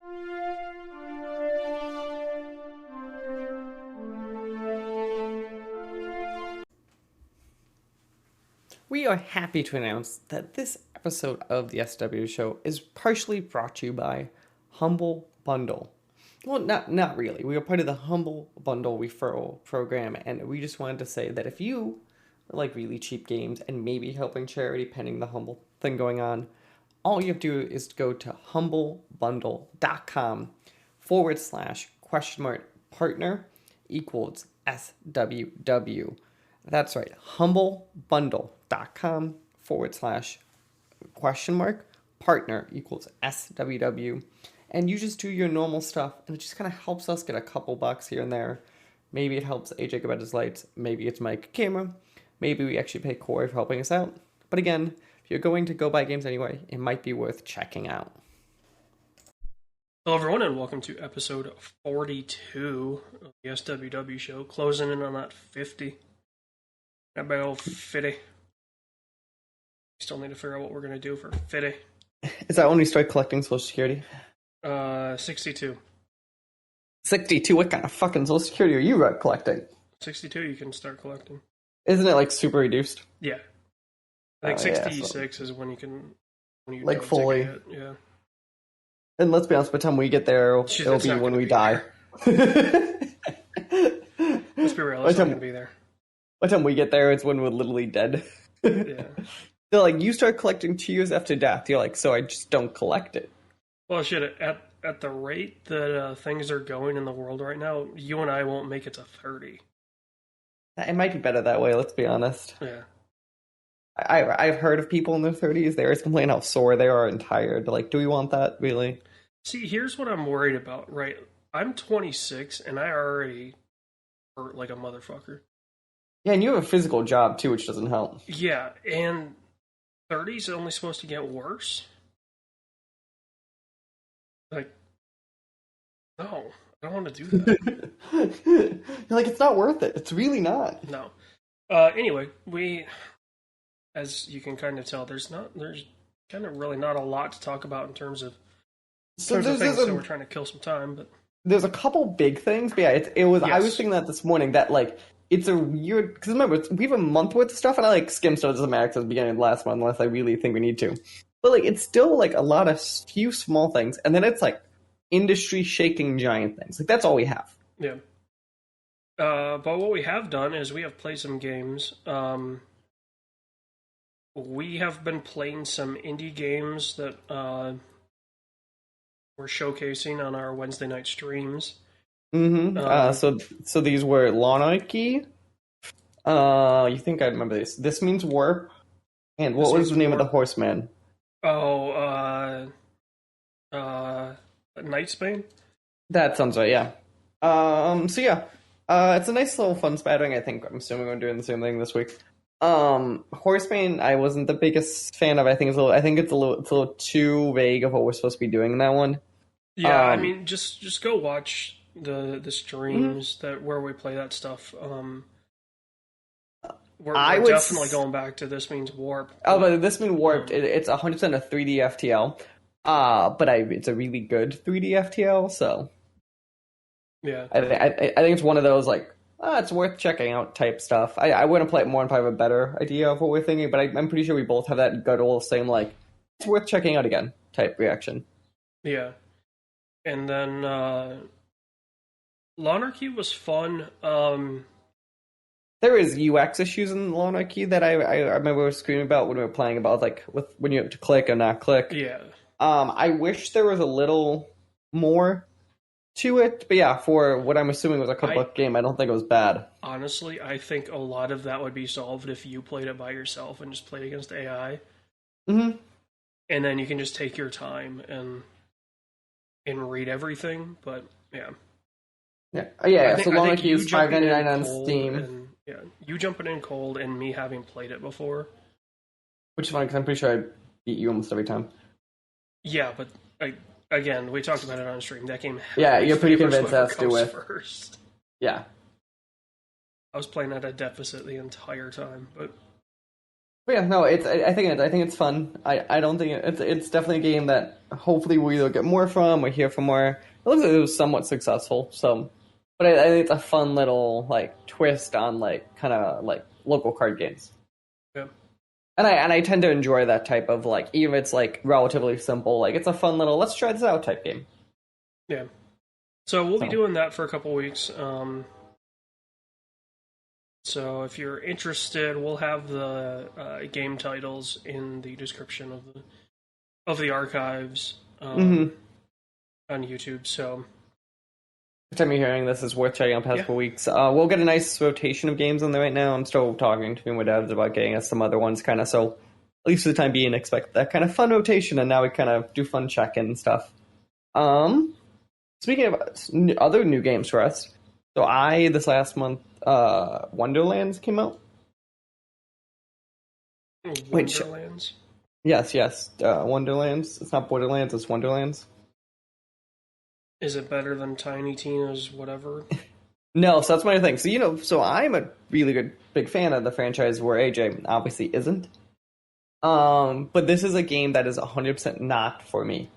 We are happy to announce that this episode of the SWW Show is partially brought to you by Humble Bundle. Well, not really. We are part of the Humble Bundle referral program, and we just wanted to say that if you like really cheap games and maybe helping charity pending the Humble thing going on, all you have to do is go to humblebundle.com/partner equals SWW. That's right, humblebundle.com/partner equals SWW. And you just do your normal stuff, and it just kind of helps us get a couple bucks here and there. Maybe it helps AJ get his lights. Maybe it's Mike camera. Maybe we actually pay Corey for helping us out. But again, if you're going to go buy games anyway, it might be worth checking out. Hello, everyone, and welcome to episode 42 of the SWW Show. Closing in on that 50. That big old 50. Still need to figure out what we're going to do for 50. Is that when we start collecting Social Security? 62. 62? What kind of fucking Social Security are you collecting? 62 you can start collecting. Isn't it like super reduced? Yeah. I think 66 is when you can... When you like fully. Yeah. And let's be honest, by the time we get there, it'll be when we die. Let's be real, it's not going to be there. By the time we get there, it's when we're literally dead. Yeah. They're like, you start collecting 2 years after death. You're like, so I just don't collect it. Well, shit, at the rate that things are going in the world right now, you and I won't make it to 30. It might be better that way, let's be honest. Yeah. I've heard of people in their 30s, they always complain how sore they are and tired. Like, do we want that, really? See, here's what I'm worried about, right? I'm 26, and I already hurt like a motherfucker. Yeah, and you have a physical job, too, which doesn't help. Yeah, and 30's only supposed to get worse? Like, no, I don't want to do that. You're like, it's not worth it. It's really not. No. Anyway, as you can kind of tell, there's kind of really not a lot to talk about in terms of so we're trying to kill some time, but there's a couple big things, but yeah, it was. Yes. I was thinking that this morning that like it's a weird because remember we have a month worth of stuff, and I like skim stuff. It doesn't matter 'cause it's the beginning of the last month unless I really think we need to. But like it's still like a lot of few small things, and then it's like industry shaking giant things. Like that's all we have. Yeah. But what we have done is we have played some games. We have been playing some indie games that we're showcasing on our Wednesday night streams. Mm-hmm. So these were Lawnarchy. You think I remember this? This Means Warp. And what was the name of the horseman? Oh, Nightsbane? That sounds right, yeah. So yeah. It's a nice little fun spattering, I think. I'm assuming we're doing the same thing this week. Horseman, I wasn't the biggest fan of. I think it's a little too vague of what we're supposed to be doing in that one. Yeah, I mean, just go watch the streams where we play that stuff. We're definitely going back to This Means Warp. Oh, but This Means Warped, it's 100% a 3D FTL. But it's a really good 3D FTL, so yeah, I think it's one of those like it's worth checking out type stuff. I wouldn't play it more if I have a better idea of what we're thinking, but I'm pretty sure we both have that good old same like it's worth checking out again type reaction. Yeah, and then Lawnarchy was fun. There is UX issues in Lawnarchy that I remember screaming about when we were playing about like when you have to click and not click. Yeah. I wish there was a little more to it, but yeah, for what I'm assuming was a couple-buck game, I don't think it was bad. Honestly, I think a lot of that would be solved if you played it by yourself and just played against AI. Mm-hmm. And then you can just take your time and read everything, but yeah. Yeah, so Lawnarchy is $5.99 on Steam. You jumping in cold and me having played it before. Which is funny, because I'm pretty sure I beat you almost every time. Yeah, but again, we talked about it on stream. That game. Yeah, you're pretty convinced that's to do with first. Yeah, I was playing at a deficit the entire time, but But yeah, no, I think it's fun. I don't think it's definitely a game that hopefully we'll either get more from or hear from more. It looks like it was somewhat successful, so but I think it's a fun little like twist on like kind of like local card games. Yeah. And I tend to enjoy that type of like even if it's like relatively simple, like it's a fun little let's try this out type game. Yeah. So we'll be So doing that for a couple weeks. So if you're interested, we'll have the game titles in the description of the archives mhm. on YouTube. So The time you're hearing this is worth checking out past yeah, couple weeks. We'll get a nice rotation of games on there right now. I'm still talking to my devs about getting us some other ones, kind of. So, at least for the time being, expect that kind of fun rotation, and now we kind of do fun check-in and stuff. Um, Speaking of other new games for us, so this last month, Wonderlands came out. Which, Wonderlands. yes, Wonderlands. It's not Borderlands, it's Wonderlands. Is it better than Tiny Tina's whatever? No, so that's my thing. So I'm a really big fan of the franchise where AJ obviously isn't. But this is a game that is 100% not for me.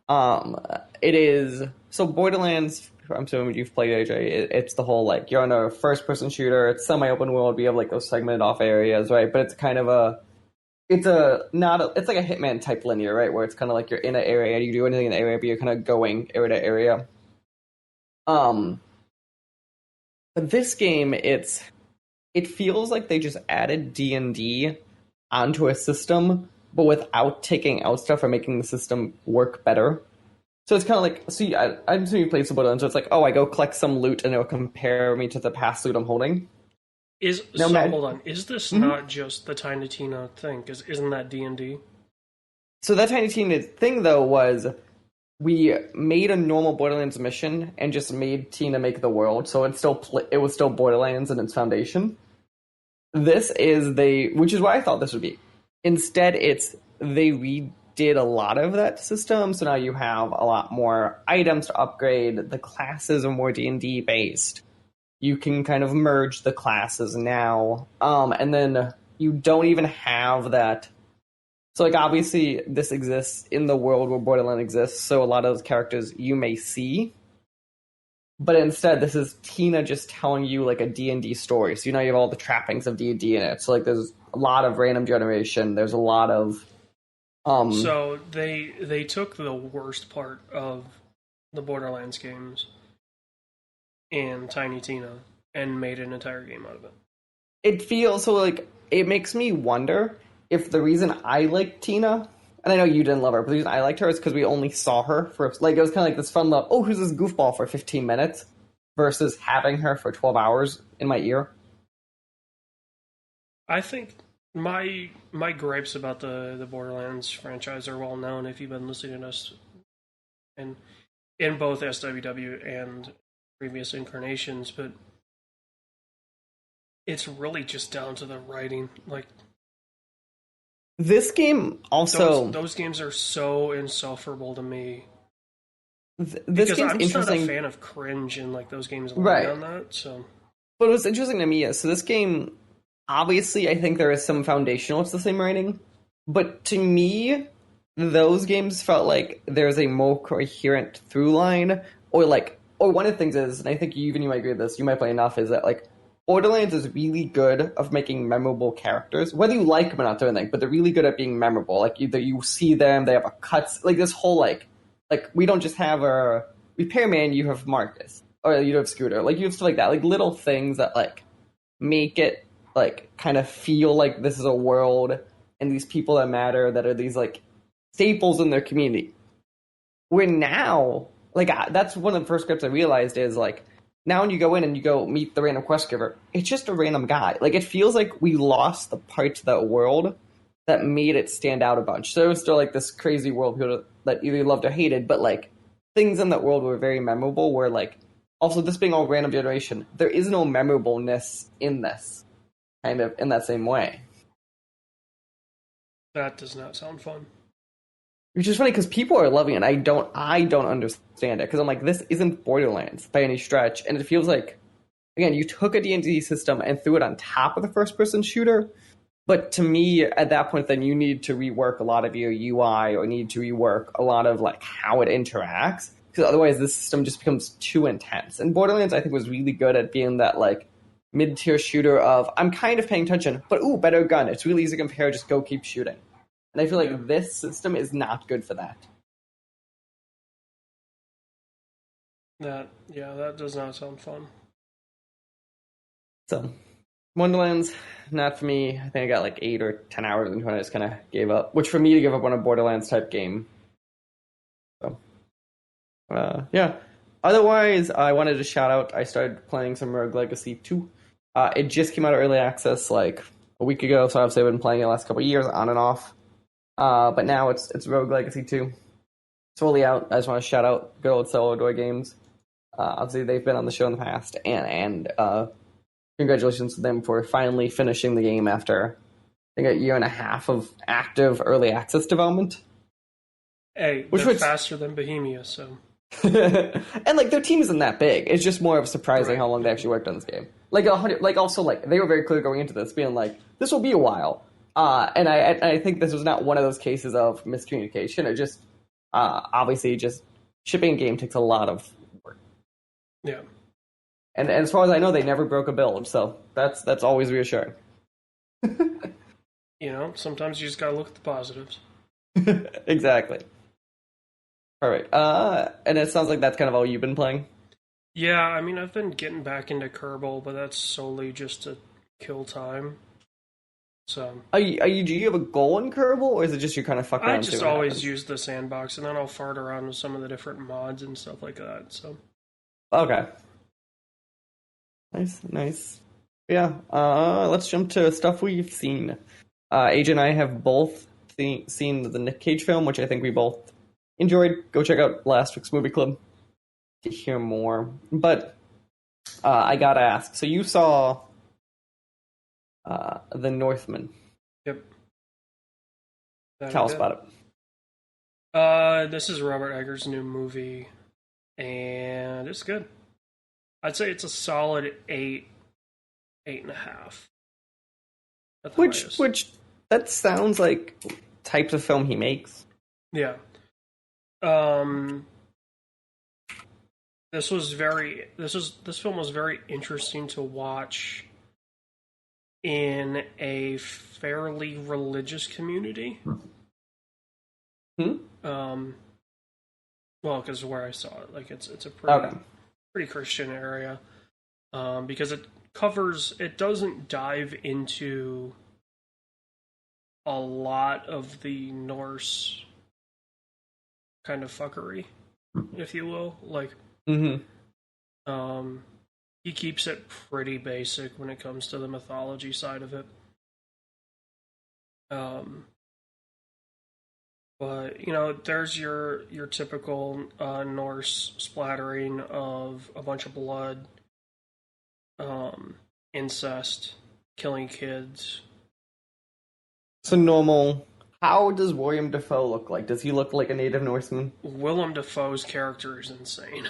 It is so Borderlands. I'm assuming you've played AJ. It's the whole like you're on a first-person shooter. It's semi-open world. We have like those segmented off areas, right? But it's kind of it's like a Hitman type linear, right? Where it's kind of like you're in an area, you do anything in the area, but you're kind of going area to area. But this game, it feels like they just added D&D onto a system, but without taking out stuff or making the system work better. So it's kind of like, see, I'm assuming you played some Borderlands, so it's like, oh, I go collect some loot and it'll compare me to the past loot I'm holding. Hold on. Is this not just the Tiny Tina thing? Isn't that D&D? So that Tiny Tina thing, though, was we made a normal Borderlands mission and just made Tina make the world, so it was still Borderlands in its foundation. Which is what I thought this would be. Instead, they redid a lot of that system, so now you have a lot more items to upgrade. The classes are more D&D based. You can kind of merge the classes now, and then you don't even have that. So, like, obviously, this exists in the world where Borderlands exists, so a lot of those characters you may see. But instead, this is Tina just telling you, like, a D&D story. So, you have all the trappings of D&D in it. So, like, there's a lot of random generation. There's a lot of... So, they took the worst part of the Borderlands games and Tiny Tina and made an entire game out of it. It feels... So, like, it makes me wonder if the reason I like Tina, and I know you didn't love her, but the reason I liked her is because we only saw her for, like, it was kind of like this fun love, oh, who's this goofball for 15 minutes, versus having her for 12 hours in my ear. I think my gripes about the Borderlands franchise are well known if you've been listening to us in both SWW and previous incarnations, but it's really just down to the writing. Like, this game also... Those games are so insufferable to me. This because game's I'm just not interesting. a fan of cringe in like those games Right. on that. So, But what's interesting to me is, so this game, obviously, I think there is some foundational to the same writing, but to me, those games felt like there's a more coherent through line, or one of the things is, and I think you might agree with this, you might play enough, is that like Borderlands is really good of making memorable characters, whether you like them or not, they're but they're really good at being memorable. Like either you see them, they have a cuts, like this whole like we don't just have a repairman, you have Marcus, or you have Scooter, like you have stuff like that, like little things that like make it like kind of feel like this is a world and these people that matter that are these like staples in their community. Where now, like that's one of the first scripts I realized is like now when you go in and you go meet the random quest giver, it's just a random guy. Like it feels like we lost the parts of that world that made it stand out a bunch. So it was still like this crazy world people that either loved or hated, but like things in that world were very memorable. Where like also this being all random generation, there is no memorableness in this kind of in that same way. that does not sound fun. Which is funny because people are loving it. I don't understand it because I'm like, this isn't Borderlands by any stretch, and it feels like, again, you took a D&D system and threw it on top of the first-person shooter, But to me, at that point, then you need to rework a lot of your UI or need to rework a lot of like how it interacts because otherwise the system just becomes too intense. And Borderlands, I think, was really good at being that like mid-tier shooter of I'm kind of paying attention, but ooh, better gun. It's really easy to compare. Just go keep shooting. And I feel Yeah. like this system is not good for that. That does not sound fun. So Wonderlands, not for me. I think I got like 8 or 10 hours into it. I just kind of gave up. Which for me to give up on a Borderlands type game. So yeah. Otherwise, I wanted to shout out. I started playing some Rogue Legacy 2. It just came out of early access like a week ago, so obviously I've been playing it the last couple of years on and off. But now it's Rogue Legacy 2. It's fully out. I just want to shout out good old Cellular Games. Obviously, they've been on the show in the past, and congratulations to them for finally finishing the game after I think a year and a half of active early access development. Hey, Which they're was faster than Bohemia, so and like their team isn't that big. It's just more of surprising right. how long they actually worked on this game. Like 100, like also like they were very clear going into this, being like this will be a while. And I think this was not one of those cases of miscommunication. It just obviously just shipping a game takes a lot of work. Yeah. And as far as I know, they never broke a build, so that's always reassuring. Sometimes you just gotta look at the positives. Exactly. All right. And it sounds like that's kind of all you've been playing. Yeah, I mean, I've been getting back into Kerbal, but that's solely just to kill time. So Do you have a goal in Kerbal, or is it just you kind of fuck around I and see just what always happens? use the sandbox, and then I'll fart around with some of the different mods and stuff like that. So Okay. Nice, nice. Yeah. Let's jump to stuff we've seen. AJ and I have both seen the Nick Cage film, which I think we both enjoyed. Go check out last week's movie club to hear more. But I gotta ask. So you saw The Northman. yep, that I Tell us did. about it. This is Robert Eggers' new movie, and it's good. I'd say it's a solid 8.5 at the Which highest. which that sounds like types of film he makes. Yeah. Um, this film was very interesting to watch in a fairly religious community. Hmm? Well, because where I saw it, like it's a Okay. pretty Christian area. Because it doesn't dive into a lot of the Norse kind of fuckery, if you will. Like, Mm-hmm. um, he keeps it pretty basic when it comes to the mythology side of it. Um, but there's your typical Norse splattering of a bunch of blood, incest, killing kids. So normal. How does William Defoe look like? Does he look like a native Norseman? Willem Dafoe's character is insane.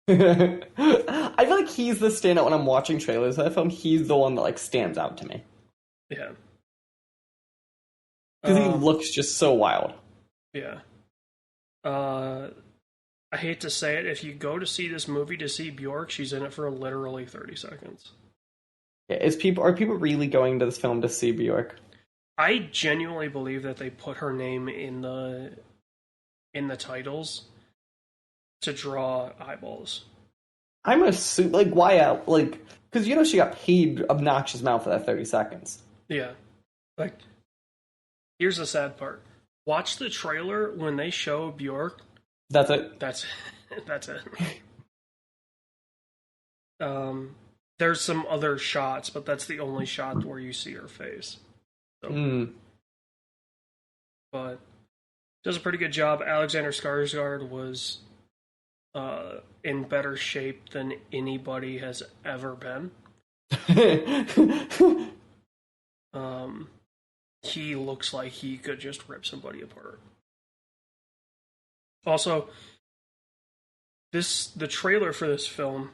I feel like he's the standout when I'm watching trailers of that film. He's the one that like stands out to me Yeah. because he Um, looks just so wild. yeah. Uh, I hate to say it, if you go to see this movie to see Bjork, she's in it for literally 30 seconds. Yeah, are people really going to this film to see Bjork? I genuinely believe that they put her name in the titles to draw eyeballs. I'm assuming like why out like because she got paid obnoxious amount for that 30 seconds. Yeah. Like, here's the sad part. Watch the trailer when they show Bjork. That's it. That's that's it. There's some other shots, but that's the only shot where you see her face. So, Mm. but does a pretty good job. Alexander Skarsgård was in better shape than anybody has ever been. He looks like he could just rip somebody apart. Also, the trailer for this film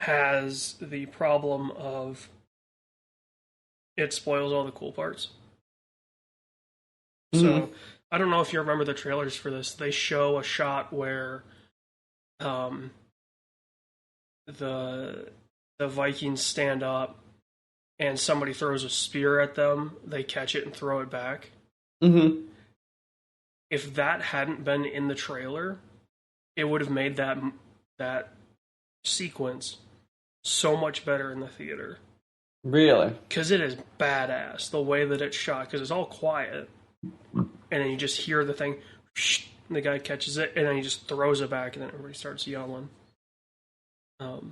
has the problem of it spoils all the cool parts. Mm-hmm. So I don't know if you remember the trailers for this. They show a shot where um, the Vikings stand up and somebody throws a spear at them. They catch it and throw it back. Mm-hmm. If that hadn't been in the trailer, it would have made that sequence so much better in the theater. Really? Because it is badass the way that it's shot. Because it's all quiet, and then you just hear the thing. And the guy catches it, and then he just throws it back, and then everybody starts yelling, and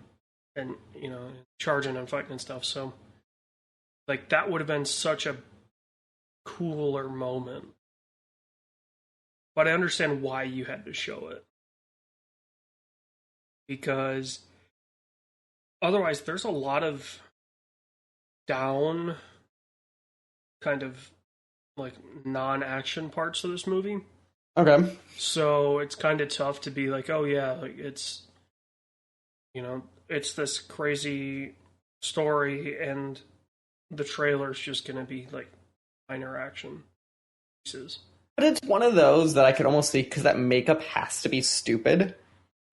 charging and fighting and stuff. So, like, that would have been such a cooler moment. But I understand why you had to show it, because otherwise, there's a lot of down, kind of like non-action parts of this movie. Okay. So it's kind of tough to be like, oh yeah, like it's this crazy story, and the trailer's just gonna be like minor action pieces. But it's one of those that I could almost see, because that makeup has to be stupid,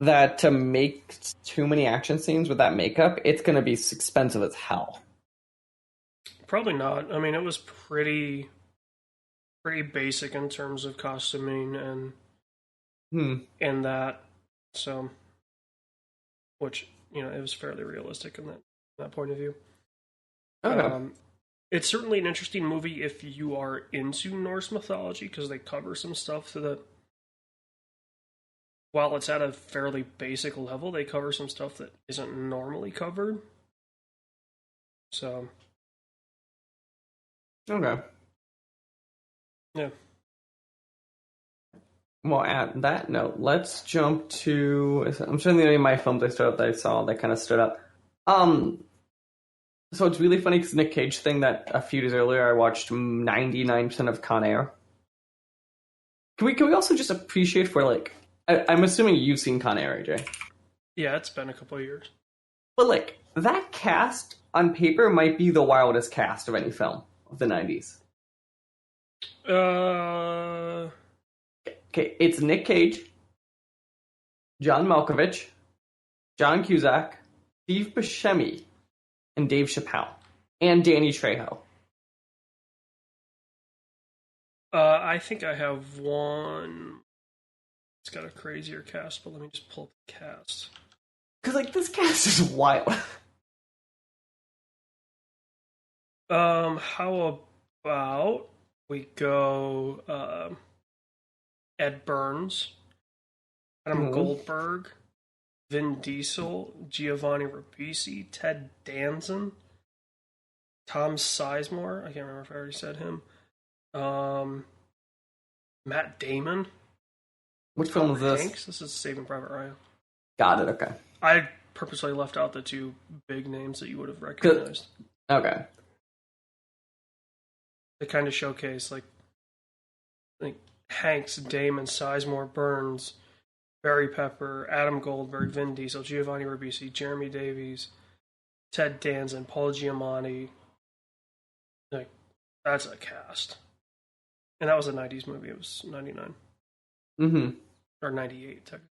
that to make too many action scenes with that makeup, it's going to be expensive as hell. Probably not. I mean, it was pretty basic in terms of costuming and that. So, which it was fairly realistic in that point of view. Okay. It's certainly an interesting movie if you are into Norse mythology, because they cover some stuff that, while it's at a fairly basic level, they cover some stuff that isn't normally covered. So, Okay. yeah. Well, at that note, let's jump to. I'm trying to think of my films that I saw that kind of stood up. So it's really funny because Nick Cage thing that a few days earlier I watched 99% of Con Air. Can we also just appreciate for like I'm assuming you've seen Con Air, AJ. Yeah, it's been a couple of years. But like that cast on paper might be the wildest cast of any film of the 90s. Okay, it's Nick Cage, John Malkovich, John Cusack, Steve Buscemi, and Dave Chappelle, and Danny Trejo. I think I have one. It's got a crazier cast, but let me just pull up the cast. Because like this cast is wild. How about we go Ed Burns, Adam Goldberg, Vin Diesel, Giovanni Ribisi, Ted Danson, Tom Sizemore. I can't remember if I already said him. Matt Damon. Which film is this? Hanks. This is Saving Private Ryan. Got it. Okay. I purposely left out the two big names that you would have recognized. Okay. They kind of showcase like Hanks, Damon, Sizemore, Burns, Barry Pepper, Adam Goldberg, Vin Diesel, Giovanni Ribisi, Jeremy Davies, Ted Danson, Paul Giamatti. Like, that's a cast. And that was a 90s movie. It was 99. Mm-hmm. Or 98, technically.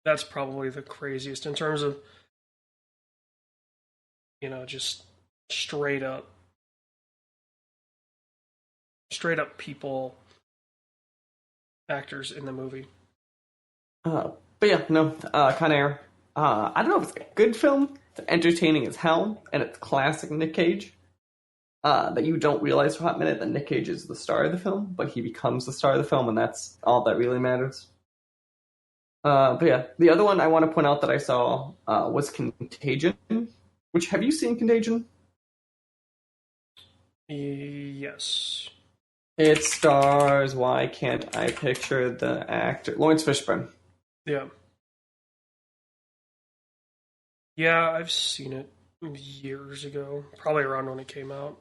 That's probably the craziest in terms of, just straight up people, actors in the movie. But yeah, no, Con Air. I don't know if it's a good film. It's entertaining as hell, and it's classic Nick Cage. That you don't realize for a hot minute that Nick Cage is the star of the film, but he becomes the star of the film, and that's all that really matters. But yeah, the other one I want to point out that I saw was Contagion. Which, have you seen Contagion? Yes. It stars, why can't I picture the actor? Lawrence Fishburne. Yeah. Yeah, I've seen it years ago. Probably around when it came out.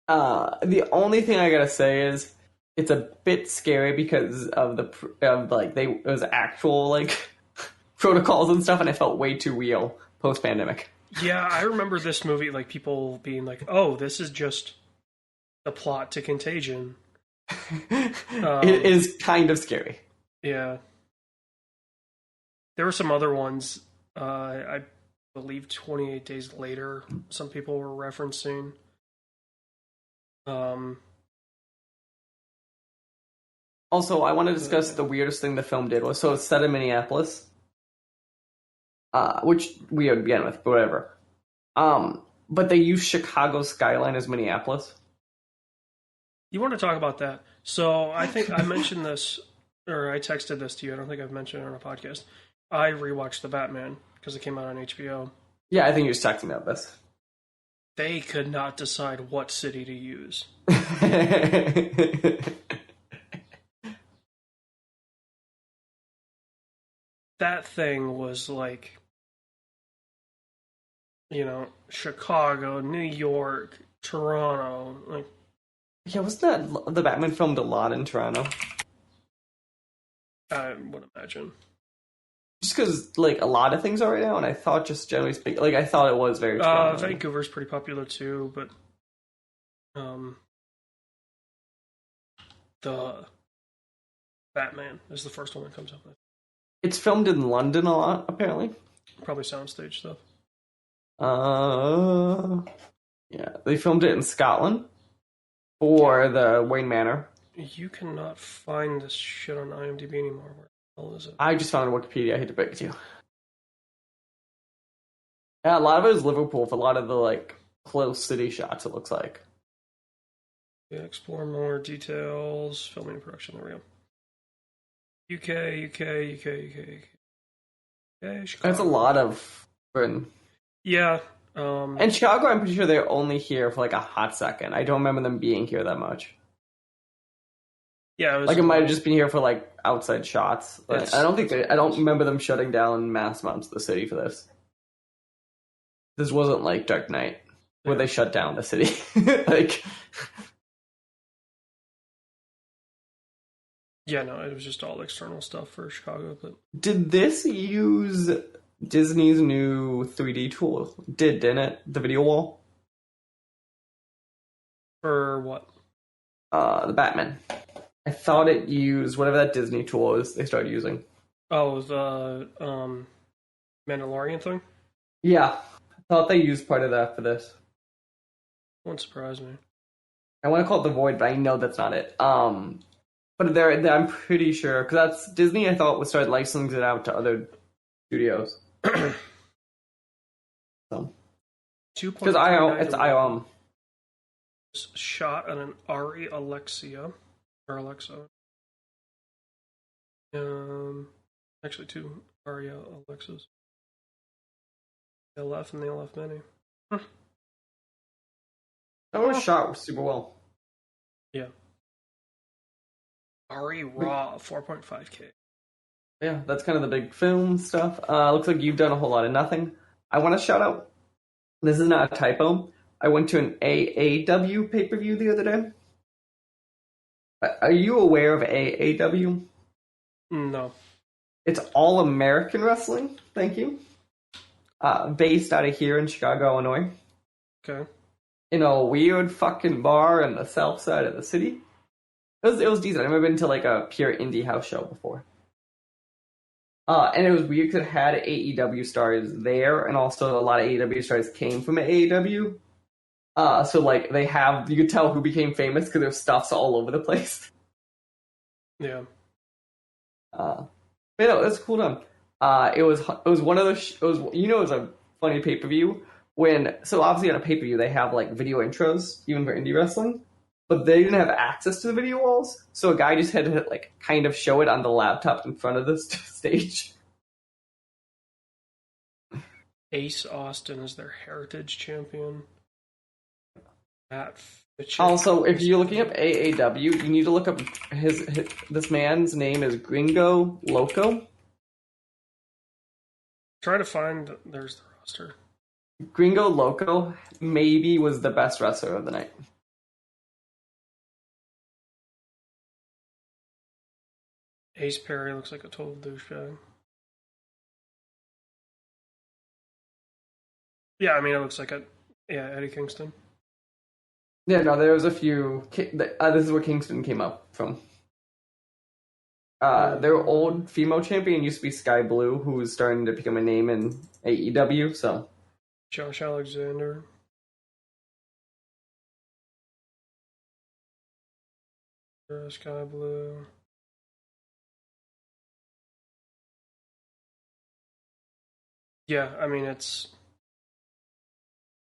The only thing I gotta say is it's a bit scary because of it was actual like protocols and stuff, and it felt way too real post-pandemic. Yeah, I remember this movie, like people being like, "Oh, this is just the plot to Contagion." It is kind of scary. Yeah, there were some other ones. I believe 28 Days Later. Some people were referencing. Um, Also, I want to discuss the weirdest thing the film did was, so it's set in Minneapolis, which we would begin with, but whatever. But they use Chicago skyline as Minneapolis. you want to talk about that? So I think I mentioned this, or I texted this to you. I don't think I've mentioned it on a podcast. I rewatched The Batman because it came out on HBO. Yeah, I think you're just talking about this. They could not decide what city to use. That thing was like, Chicago, New York, Toronto. Like, Yeah, wasn't that the Batman filmed a lot in Toronto? I would imagine. Just because, like, a lot of things are right now, and I thought, just generally speaking, like, I thought it was very Toronto. Vancouver's pretty popular too, but the Batman is the first one that comes up with. It's filmed in London a lot, apparently. Probably soundstage stuff. Yeah, they filmed it in Scotland for the Wayne Manor. You cannot find this shit on IMDb anymore. Where the hell is it? I just found it on Wikipedia. I hate to break it to you. Yeah, a lot of it is Liverpool for a lot of the like close city shots. It looks like. Yeah, explore more details. Filming and production. There we go. UK, Chicago. That's a lot of Britain. Yeah. And Chicago, I'm pretty sure they're only here for like a hot second. I don't remember them being here that much. Yeah, it might have just been here for like outside shots. Like, I don't remember them shutting down mass amounts of the city for this. This wasn't like Dark Knight where they shut down the city. Like, yeah, no, it was just all external stuff for Chicago. But did this use Disney's new 3D tool? Didn't it? The video wall? For what? The Batman. I thought it used whatever that Disney tool is they started using. Oh, the Mandalorian thing? Yeah. I thought they used part of that for this. Won't surprise me. I want to call it the Void, but I know that's not it. But I'm pretty sure, because that's Disney, I thought, would start licensing it out to other studios. So. Because it's IOM. Shot on an Ari Alexa. Actually, two Aria Alexas. The LF and the LF Mini. That was shot super well. Yeah. Ari Raw 4.5K. Yeah, that's kind of the big film stuff. Looks like you've done a whole lot of nothing. I want to shout out. This is not a typo. I went to an AAW pay-per-view the other day. Are you aware of AAW? No. It's All American Wrestling. Thank you. Based out of here in Chicago, Illinois. Okay. In a weird fucking bar in the south side of the city. It was decent. I've never been to like a pure indie house show before. And it was weird because it had AEW stars there, and also a lot of AEW stars came from AEW. So like you could tell who became famous because their stuff's all over the place. Yeah. But no, it's cool done. It was one of those. It was a funny pay per view so obviously on a pay per view they have like video intros even for indie wrestling, but they didn't have access to the video walls, so a guy just had to like kind of show it on the laptop in front of the stage. Ace Austin is their heritage champion. Also, if you're looking up AAW, you need to look up this man's name is Gringo Loco. Try to find. There's the roster. Gringo Loco maybe was the best wrestler of the night. Ace Perry looks like a total douchebag. Yeah, I mean, it looks like Eddie Kingston. Yeah, no, there was a few. This is where Kingston came up from. Their Mm, old female champion used to be Sky Blue, who was starting to become a name in AEW. So Josh Alexander. Sky Blue. Yeah, I mean, uh,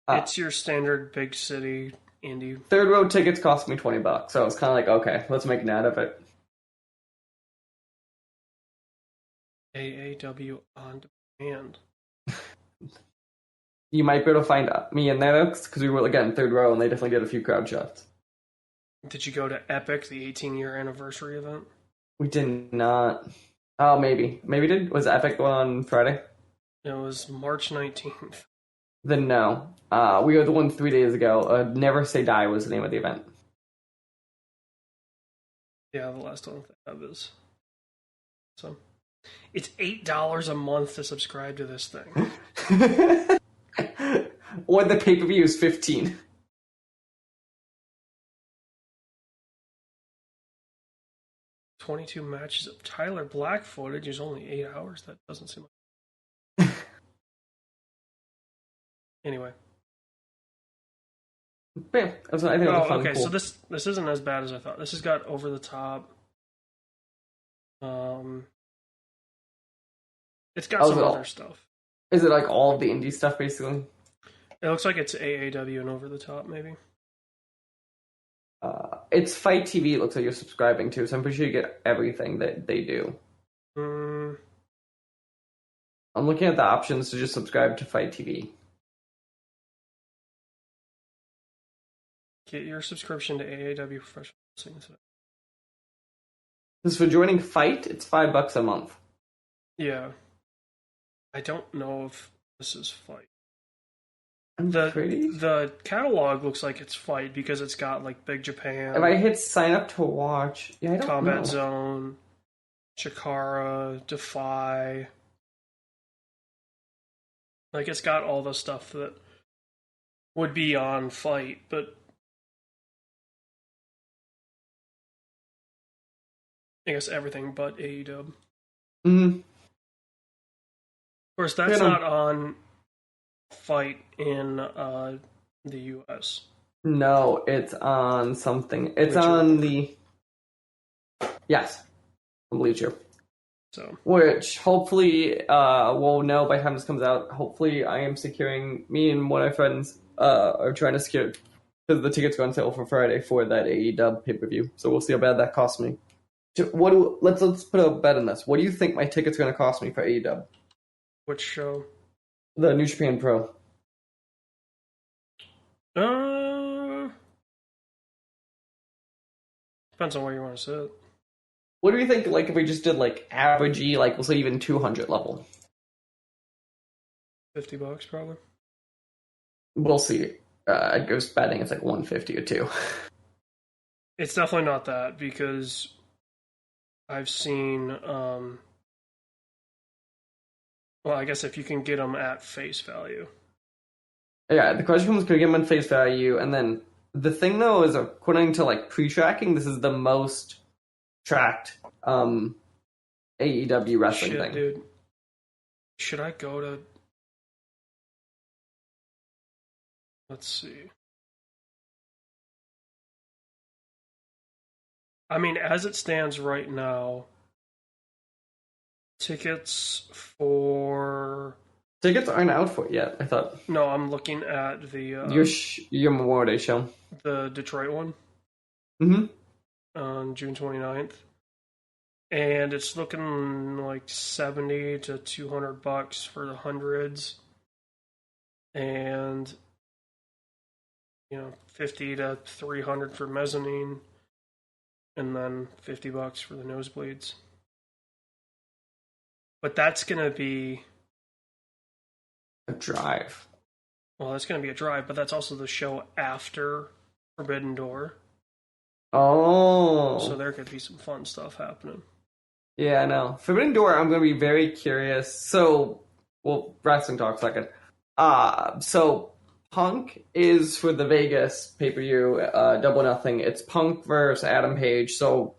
it's your standard big city indie. third row tickets cost me $20, so it's kind of like, okay, let's make an ad of it. AAW on demand. You might be able to find me in there because we were again third row, and they definitely did a few crowd shots. Did you go to Epic, the 18-year anniversary event? We did not. Oh, maybe did. Was Epic the one on Friday? It was March 19th. Then no. We were the one 3 days ago. Never Say Die was the name of the event. Yeah, the last one I have is. So it's $8 a month to subscribe to this thing. Or the pay per view is 15. 22 matches of Tyler Black footage is only 8 hours. That doesn't seem like. Anyway. Yeah, I think it was a fun, okay. cool. So this isn't as bad as I thought. This has got over the top. It's got some other stuff. Is it like all of the indie stuff basically? It looks like it's AAW and over the top, maybe. It's Fight TV. It looks like you're subscribing to, so I'm pretty sure you get everything that they do. I'm looking at the options to just subscribe to Fight TV. Get your subscription to AAW Professional Wrestling today. Because for joining Fight, it's $5 a month. Yeah. I don't know if this is Fight. I'm pretty. The catalog looks like it's Fight because it's got like Big Japan. If I hit sign up to watch, yeah, I don't Combat know. Zone, Chikara, Defy. Like it's got all the stuff that would be on Fight, but I guess everything but AEW. Mm-hmm. Of course, that's not on Fight in the US. No, it's on something. It's on the. Yes, I believe you. So, which hopefully we'll know by the time this comes out. Hopefully, I am securing. Me and one of my friends are trying to secure because the tickets go on sale for Friday for that AEW pay per view. So we'll see how bad that costs me. Let's put a bet on this. What do you think my ticket's going to cost me for AEW? Which show? The New Japan Pro. Depends on where you want to sit. What do you think? Like if we just did like average, like we'll say even 200 level. $50 probably. We'll see. I'd go betting it's like 150 or 2. It's definitely not that because I've seen. Well, I guess if you can get them at face value. Yeah, the question was, could we get them on face value? And then the thing though is, according to like pre-tracking, this is the most tracked AEW wrestling thing. Dude. Should I go to? Let's see. I mean, as it stands right now, tickets aren't out for it yet, I thought. No, I'm looking at the your Memorial Day show, the Detroit one. Mm-hmm. On June 29th, and it's looking like $70 to $200 for the hundreds, and $50 to $300 for mezzanine, and then $50 for the nosebleeds. But that's gonna be a drive. Well, that's gonna be a drive, but that's also the show after Forbidden Door. Oh. So there could be some fun stuff happening. Yeah, I know. Forbidden Door, I'm going to be very curious. So, well, wrestling talk second. So Punk is for the Vegas pay-per-view, Double Nothing. It's Punk versus Adam Page. So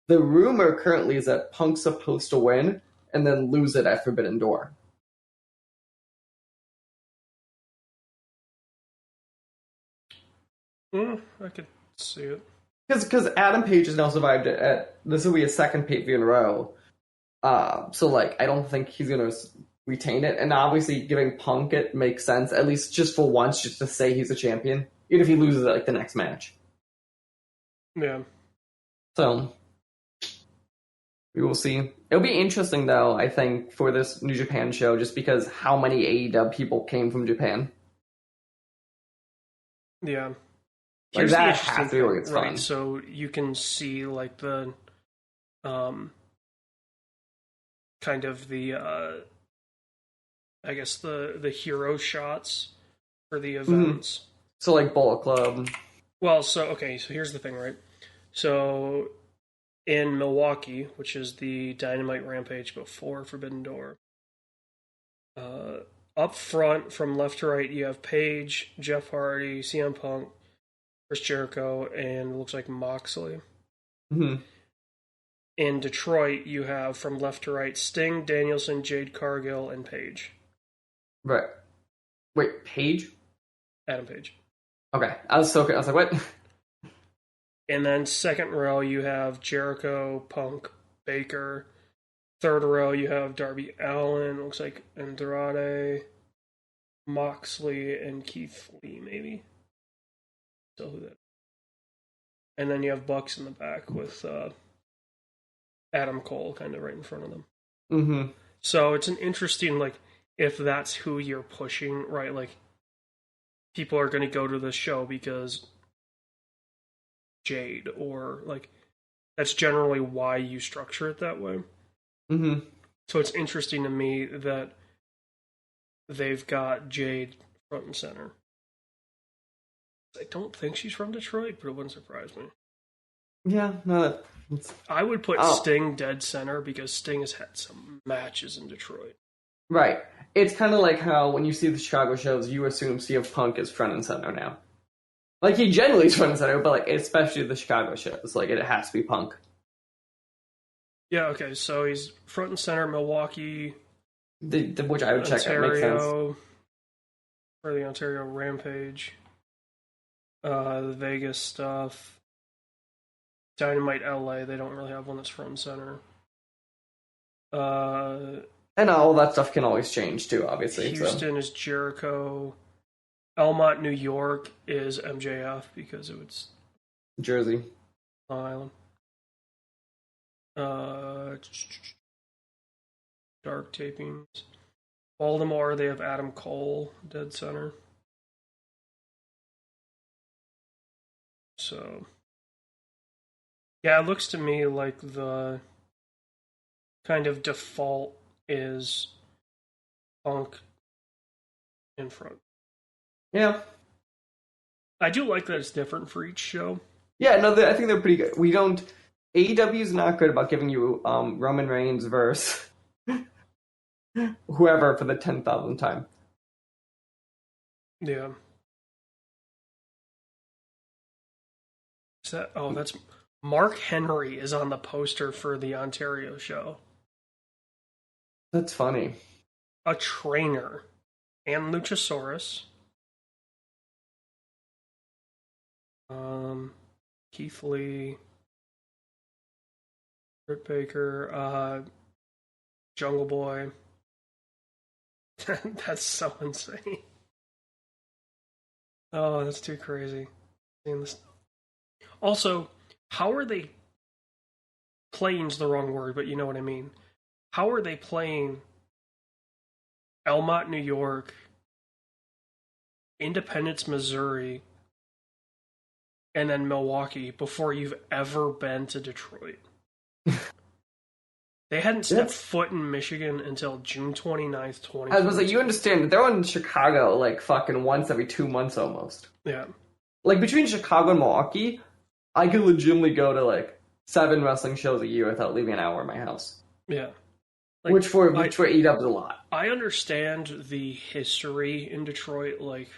the rumor currently is that Punk's supposed to win and then lose it at Forbidden Door. I could see it. Because Adam Page has now survived it at, this will be his second pay-per-view in a row. So like I don't think he's gonna retain it, and obviously giving Punk it makes sense, at least just for once, just to say he's a champion, even if he loses at like the next match. Yeah. So we will see. It'll be interesting though, I think, for this New Japan show, just because how many AEW people came from Japan. Yeah. Like Here's the that interesting has to be where thing, it's right? fun. So you can see like the kind of the I guess the hero shots for the events. So like Bullet Club. Well, so here's the thing, right? So in Milwaukee, which is the Dynamite Rampage before Forbidden Door, up front from left to right, you have Page, Jeff Hardy, CM Punk, Chris Jericho, and it looks like Moxley. Mm-hmm. In Detroit, you have from left to right Sting, Danielson, Jade Cargill, and Page. Right. Wait, Page? Adam Page. Okay. I was like, what? And then second row, you have Jericho, Punk, Baker. Third row, you have Darby Allin, looks like Andrade, Moxley, and Keith Lee, maybe. Still who that. And then you have Bucks in the back with Adam Cole kind of right in front of them. Mm-hmm. So it's an interesting, like, if that's who you're pushing, right? Like, people are going to go to the show because Jade, or, like, that's generally why you structure it that way. Mm-hmm. So it's interesting to me that they've got Jade front and center. I don't think she's from Detroit, but it wouldn't surprise me. Yeah, no. I would put Sting dead center because Sting has had some matches in Detroit. Right. It's kind of like how when you see the Chicago shows, you assume CM Punk is front and center now. Like, he generally is front and center, but like especially the Chicago shows, like it has to be Punk. Yeah, okay, so he's front and center, Milwaukee, Which I would check out. Makes sense. For the Ontario Rampage, the Vegas stuff, Dynamite LA, they don't really have one that's front and center. And all that stuff can always change too, obviously. Houston is Jericho. Elmont, New York is MJF because it was Jersey. Long Island. Dark tapings. Baltimore, they have Adam Cole, dead center. So, yeah, it looks to me like the kind of default is Punk in front. Yeah. I do like that it's different for each show. Yeah, no, I think they're pretty good. AEW is not good about giving you Roman Reigns versus whoever for the 10,000th time. Yeah. That's Mark Henry is on the poster for the Ontario show. That's funny. A trainer and Luchasaurus. Keith Lee, Britt Baker, Jungle Boy. That's so insane. Oh, that's too crazy. Also, how are they... Playing's the wrong word, but you know what I mean. How are they playing Elmont, New York, Independence, Missouri, and then Milwaukee before you've ever been to Detroit? They hadn't stepped foot in Michigan until June 29th, 2020. I was like, you understand, they're in Chicago like fucking once every 2 months almost. Yeah. Like, between Chicago and Milwaukee, I could legitimately go to like 7 wrestling shows a year without leaving an hour in my house. Yeah. Like, which for E-Dubs a lot. I understand the history in Detroit. Like,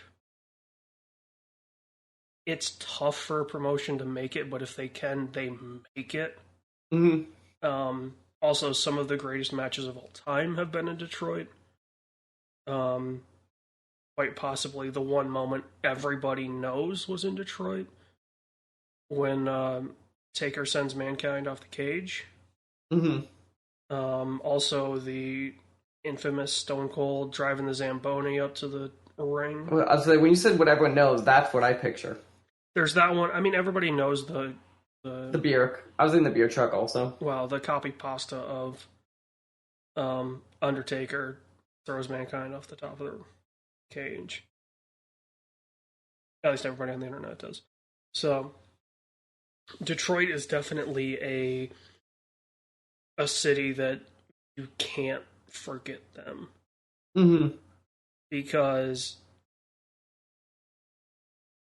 it's tough for a promotion to make it, but if they can, they make it. Mm-hmm. Also, some of the greatest matches of all time have been in Detroit. Quite possibly the one moment everybody knows was in Detroit when Taker sends Mankind off the cage. Mm-hmm. Also, the infamous Stone Cold driving the Zamboni up to the ring. Well, I was like, when you said what everyone knows, that's what I picture. There's that one. I mean, everybody knows the beer. I was in the beer truck also. Well, the copy pasta of Undertaker throws Mankind off the top of the cage. At least everybody on the internet does. So, Detroit is definitely a city that you can't forget them. Mm-hmm. Because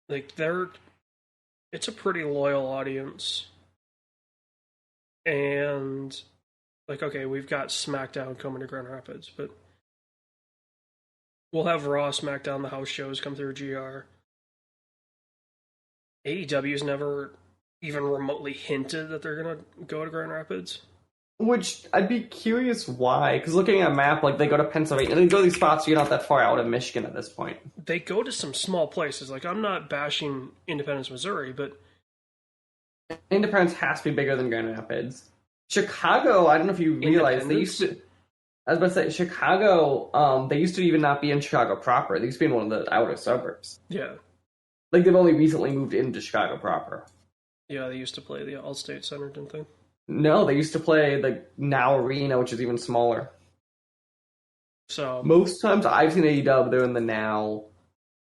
like it's a pretty loyal audience. And like, okay, we've got SmackDown coming to Grand Rapids, but we'll have Raw, SmackDown, the house shows come through GR. AEW's never even remotely hinted that they're gonna go to Grand Rapids. Which I'd be curious why, because looking at a map, like they go to Pennsylvania, and they go to these spots, you're not that far out of Michigan at this point. They go to some small places. Like, I'm not bashing Independence, Missouri, but Independence has to be bigger than Grand Rapids. Chicago, I don't know if you realize, they used to. I was about to say, Chicago, they used to even not be in Chicago proper. They used to be in one of the outer suburbs. Yeah. Like, they've only recently moved into Chicago proper. Yeah, they used to play the Allstate Center, didn't they? No, they used to play the Now Arena, which is even smaller. So most times I've seen AEW, they're in the Now,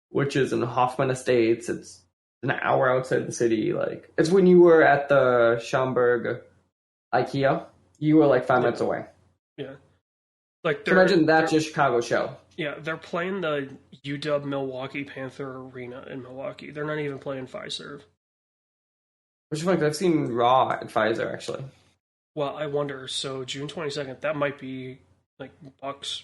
which is in Hoffman Estates. It's an hour outside the city. Like, it's when you were at the Schaumburg IKEA, you were like 5 minutes away. Yeah. Like, so imagine that's a Chicago show. Yeah, they're playing the UW Milwaukee Panther Arena in Milwaukee. They're not even playing Fiserv. Which is like, I've seen Raw at Pfizer, actually. Well, I wonder. So June 22nd, that might be like Bucks.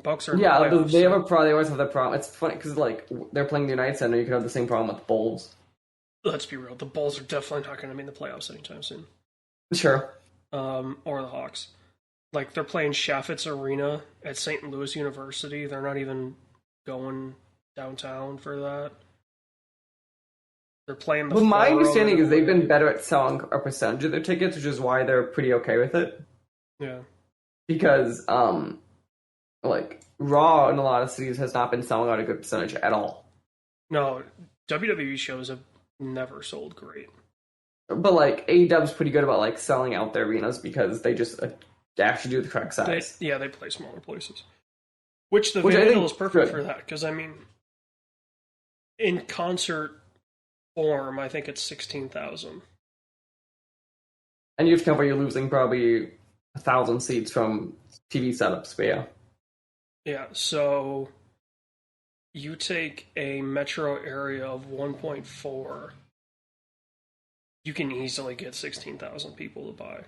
Bucks are yeah. They have a problem. They always have that problem. It's funny because like they're playing the United Center. You could have the same problem with the Bulls. Let's be real. The Bulls are definitely not going to be in the playoffs anytime soon. Sure. Or the Hawks. Like, they're playing Chaffetz Arena at St. Louis University. They're not even going downtown for that. They're playing the. But my understanding is they've been better at selling a percentage of their tickets, which is why they're pretty okay with it. Yeah. Because, like, Raw in a lot of cities has not been selling out a good percentage at all. No, WWE shows have never sold great. But, like, AEW's pretty good about, like, selling out their arenas because they just actually do the correct size. They play smaller places. Which Vandal is perfect for that, because, I mean, in concert form, I think it's 16,000. And you have to count where you're losing probably 1,000 seats from TV setups, but yeah. Yeah, so you take a metro area of 1.4, you can easily get 16,000 people to buy.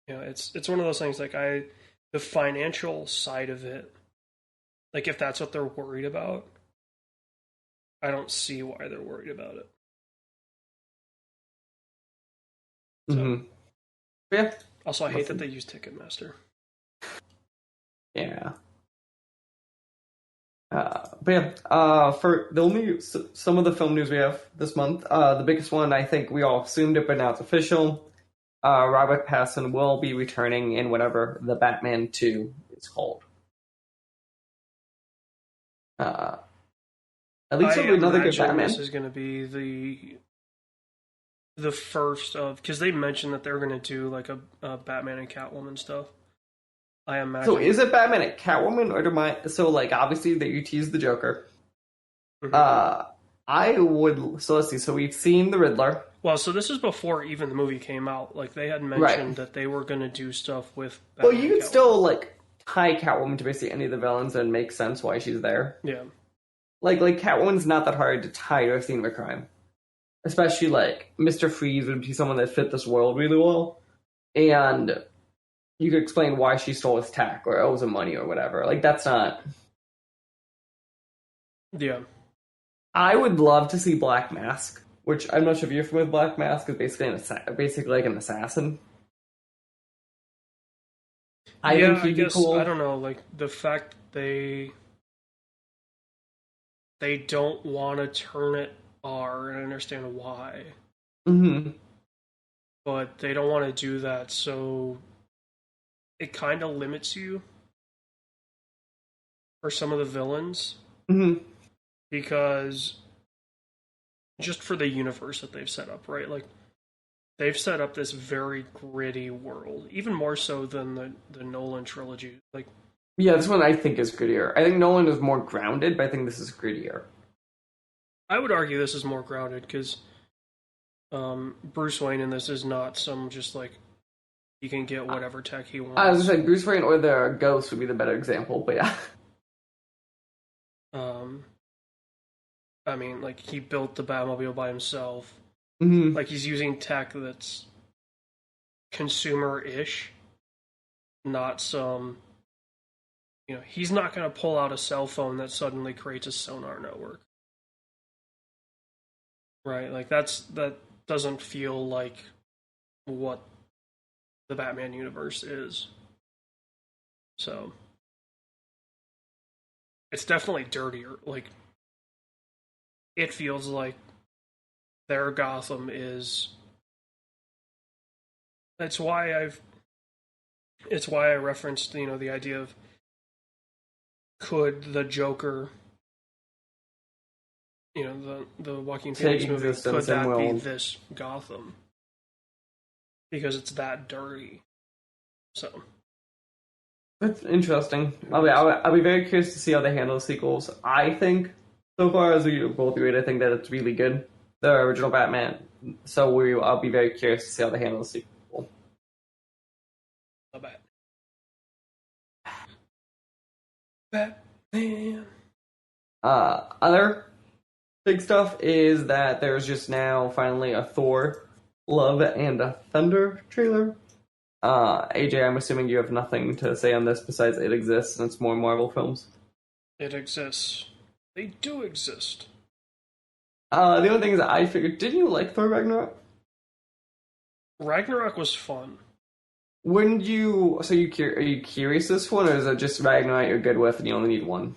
You know, it's one of those things, like, the financial side of it, like, if that's what they're worried about, I don't see why they're worried about it. So, mm-hmm. Yeah. Also, I hate that they use Ticketmaster. Yeah. But yeah, for the only some of the film news we have this month, the biggest one, I think we all assumed it, but now it's official. Robert Pattinson will be returning in whatever the Batman 2 is called. At least it'll be another good Batman. This is going to be the first of, because they mentioned that they're going to do like a Batman and Catwoman stuff. I imagine. So is it Batman and Catwoman, or so like obviously that you teased the Joker? Mm-hmm. I would. So let's see. So we've seen the Riddler. Well, so this is before even the movie came out. Like, they had mentioned that they were going to do stuff with Batman. Well, you can still like tie Catwoman to basically any of the villains and make sense why she's there. Yeah. Like Catwoman's not that hard to tie to a scene of a crime. especially like Mr. Freeze would be someone that fit this world really well, and you could explain why she stole his tech or owes him money or whatever. Like that's not. Yeah. I would love to see Black Mask, which I'm not sure if you're familiar with Black Mask, is basically basically like an assassin. I think Yeah, I he'd be guess I cool. don't know, like the fact they don't want to turn it R, and I understand why, Hmm. but they don't want to do that, so it kind of limits you for some of the villains Hmm. because just for the universe that they've set up, right? Like they've set up this very gritty world, even more so than the Nolan trilogy. Like Yeah, this one I think is grittier. I think Nolan is more grounded, but I think this is grittier. I would argue this is more grounded because Bruce Wayne in this is not some just like he can get whatever tech he I was wants. gonna say Bruce Wayne or the Ghost would be the better example, but yeah. Um, I mean, like he built the Batmobile by himself. Hmm. Like he's using tech that's consumer-ish, not some. You know, he's not going to pull out a cell phone that suddenly creates a sonar network, right? Like that doesn't feel like what the Batman universe is. So it's definitely dirtier. Like it feels like their Gotham is. That's why I've. It's why I referenced the idea of could the Joker, the Joaquin Take Phoenix movie, could existence and that be will. this Gotham? Because it's that dirty. So That's interesting. who knows? I'll be very curious to see how they handle the sequels. I think, so far as we both read, I think that it's really good. The original Batman. So I'll be very curious to see how they handle the sequel. Not bad. Batman. Other big stuff is that there's just now finally a Thor, Love and a Thunder trailer. AJ, I'm assuming you have nothing to say on this besides it exists and it's more Marvel films. It exists. They do exist. The only thing is, I figured, didn't you like Thor Ragnarok? Ragnarok was fun. Wouldn't you? So are you curious this one, or is it just Ragnarok you're good with and you only need one?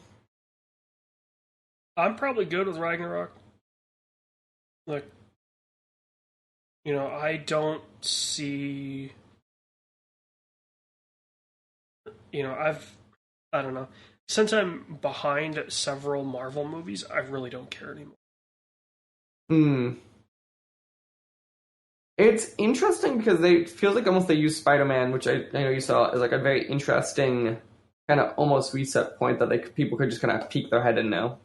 I'm probably good with Ragnarok. Like, I don't see. I don't know. Since I'm behind several Marvel movies, I really don't care anymore. Hmm. It's interesting because they it feels like almost they use Spider-Man, which I know you saw, as like a very interesting kind of almost reset point that people could just kind of peek their head in now.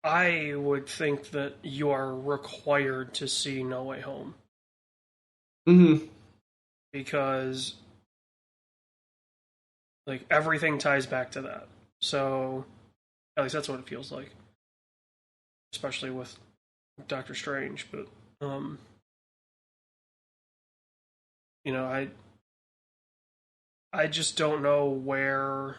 I would think that you are required to see No Way Home Hmm. because like everything ties back to that. So at least that's what it feels like, especially with Doctor Strange. But um, you know, I just don't know where.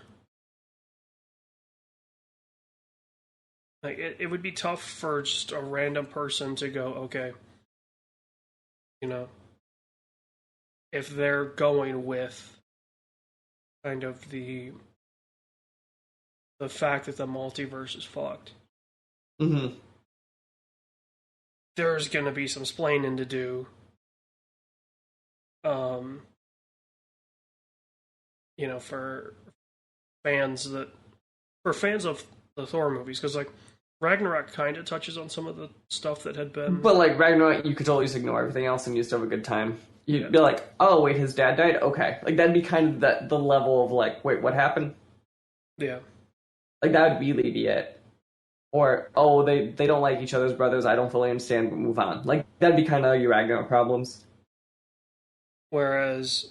Like it would be tough for just a random person to go, okay, you know, if they're going with kind of the fact that the multiverse is fucked. Hmm. There's gonna be some splaining to do. Um, for fans that for fans of the Thor movies, because like Ragnarok kind of touches on some of the stuff that had been. But like Ragnarok, you could totally just ignore everything else and you still have a good time. Yeah, You'd be like, oh wait, his dad died. Okay, like that'd be kind of the level of like, wait, what happened? yeah. Like that would really be it. Or oh, they don't like each other's brothers. I don't fully understand. But move on. Like that'd be kind of your Ragnarok problems. Whereas,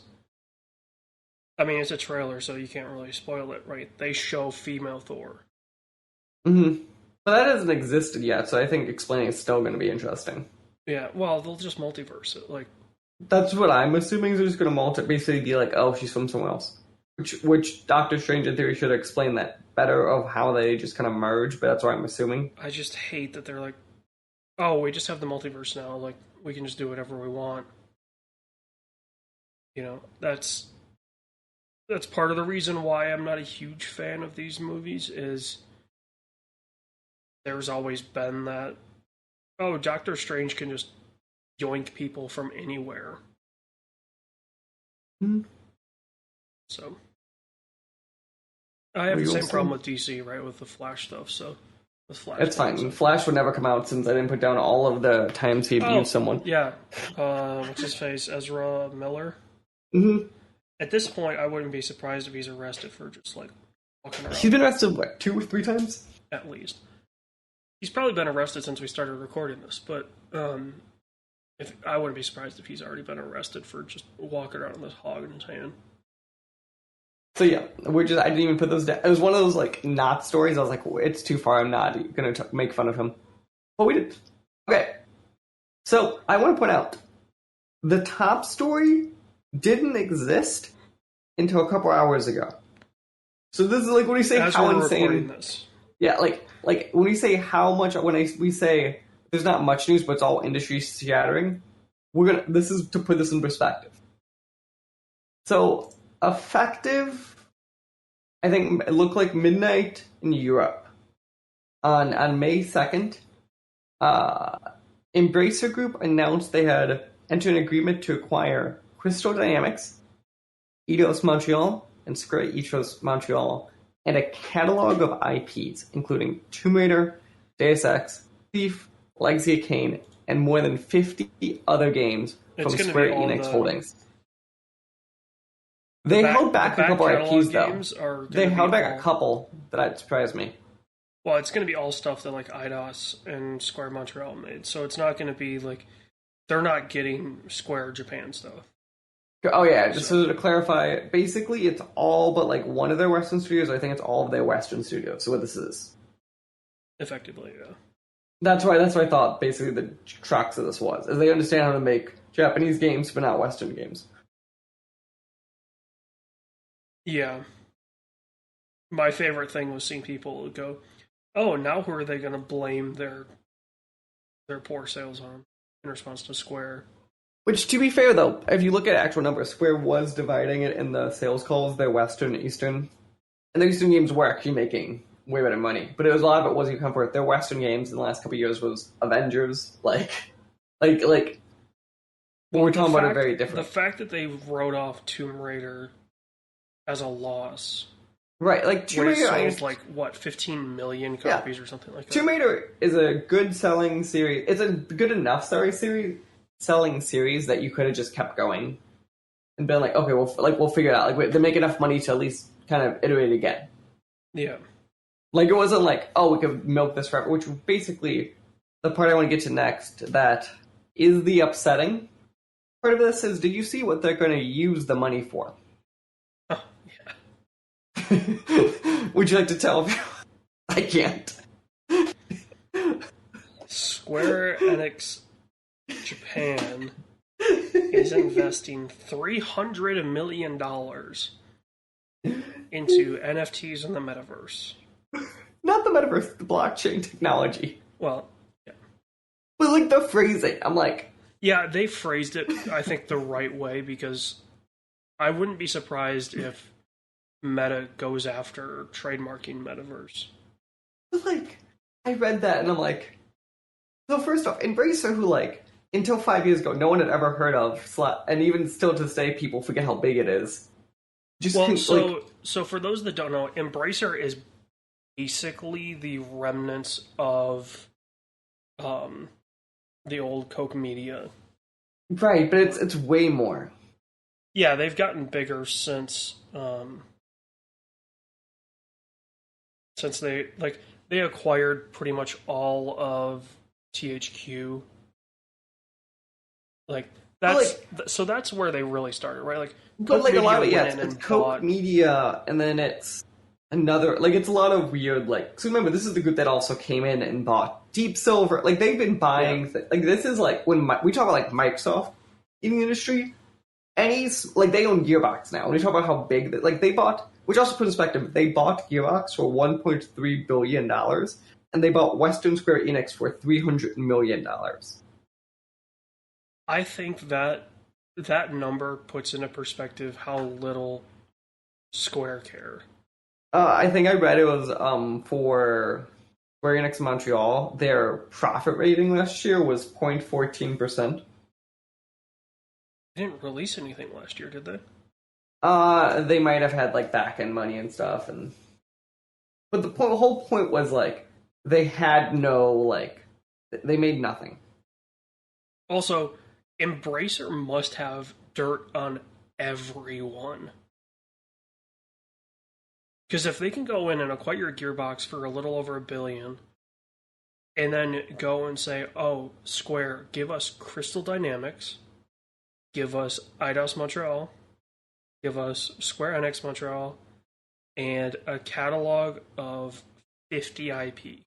I mean, it's a trailer, so you can't really spoil it, right? They show female Thor. Hmm. But that hasn't existed yet, so I think explaining is still going to be interesting. Yeah, well, they'll just multiverse it. Like, That's what I'm assuming. They're just going to basically be like, oh, she's from somewhere else. Which Doctor Strange in theory should explain that better of how they just kind of merge, but that's what I'm assuming. I just hate that they're like, oh, we just have the multiverse now. Like, we can just do whatever we want. You know, that's part of the reason why I'm not a huge fan of these movies. Is there's always been that, oh, Doctor Strange can just yoink people from anywhere. Mm-hmm. So I have the same problem with DC, right, with the Flash stuff. So with Flash, it's fine. Flash would never come out since I didn't put down all of the times he abused someone. Yeah, what's his face, Ezra Miller. Mm-hmm. At this point, I wouldn't be surprised if he's arrested for just like walking around. He's been arrested what, 2 or 3 times? At least. He's probably been arrested since we started recording this, but if I wouldn't be surprised if he's already been arrested for just walking around with this hog in his hand. So yeah, I didn't even put those down. It was one of those like not stories. I was like, it's too far. I'm not gonna make fun of him. But we did. Okay. So I want to point out the top story didn't exist until a couple hours ago. So this is like when you say how insane. This. Yeah, like when we say how much, we say there's not much news, but it's all industry shattering. This is to put this in perspective. So effective, I think it looked like midnight in Europe on May 2nd. Embracer Group announced they had entered an agreement to acquire Crystal Dynamics, Eidos Montreal, and Square Eidos Montreal, and a catalog of IPs, including Tomb Raider, Deus Ex, Thief, Legacy of Kain, and more than 50 other games from Square Enix Holdings. They held back a couple IPs, though. They held back a couple that surprised me. Well, it's going to be all stuff that like Eidos and Square Montreal made, so it's not going to be like they're not getting Square Japan stuff. Oh yeah, just so to clarify, basically it's all but like one of their Western studios. I think it's all of their Western studios. So what this is, effectively, yeah. That's why I thought basically the crux of this was, is they understand how to make Japanese games but not Western games. Yeah. My favorite thing was seeing people go, oh, now who are they going to blame their poor sales on in response to Square? Which, to be fair, though, if you look at actual numbers, Square was dividing it in the sales calls, their Western and Eastern. And their Eastern games were actually making way better money. But a lot of it wasn't comfort. Their Western games in the last couple of years was Avengers. Like when we're talking about it very different. The fact that they wrote off Tomb Raider as a loss. Right, like Tomb Raider sold like what, 15 million copies or something like that. Tomb Raider is a good selling series. It's a good enough selling series that you could have just kept going and been like, okay, we'll figure it out. Like they make enough money to at least kind of iterate again. Yeah. Like it wasn't like, oh, we could milk this forever. Which basically the part I want to get to next that is the upsetting part of this is, did you see what they're going to use the money for? Oh, yeah. Would you like to tell me? I can't. Square Enix Japan is investing $300 million into NFTs in the metaverse. Not the metaverse, the blockchain technology. Well, yeah. But like the phrasing, I'm like... Yeah, they phrased it, I think, the right way, because I wouldn't be surprised if Meta goes after trademarking metaverse. But like, I read that and I'm like... So first off, Embracer, who like, until 5 years ago, no one had ever heard of, and even still to this day, people forget how big it is. So for those that don't know, Embracer is basically the remnants of the old Koch Media. Right, but it's way more. Yeah, they've gotten bigger since they acquired pretty much all of THQ. Like that's where they really started, right? Like, but like a lot of it's Koch Media, and then it's another like it's a lot of weird like so remember this is the group that also came in and bought Deep Silver like they've been Yeah. buying like this is like when we talk about like Microsoft in the industry any like they own Gearbox now when we talk about how big like they bought which also puts in perspective they bought Gearbox for $1.3 billion and they bought Western Square Enix for $300 million. I think that that number puts into perspective how little Square care. I think I read it was for Square Enix Montreal their profit rating last year was 0.14%. They didn't release anything last year, did they? They might have had like back end money and stuff, and but the whole point was like they had no like they made nothing. Also, Embracer must have dirt on everyone. Because if they can go in and acquire Gearbox for a little over $1 billion, and then go and say, "Oh, Square, give us Crystal Dynamics, give us Eidos Montreal, give us Square Enix Montreal, and a catalog of 50 IP,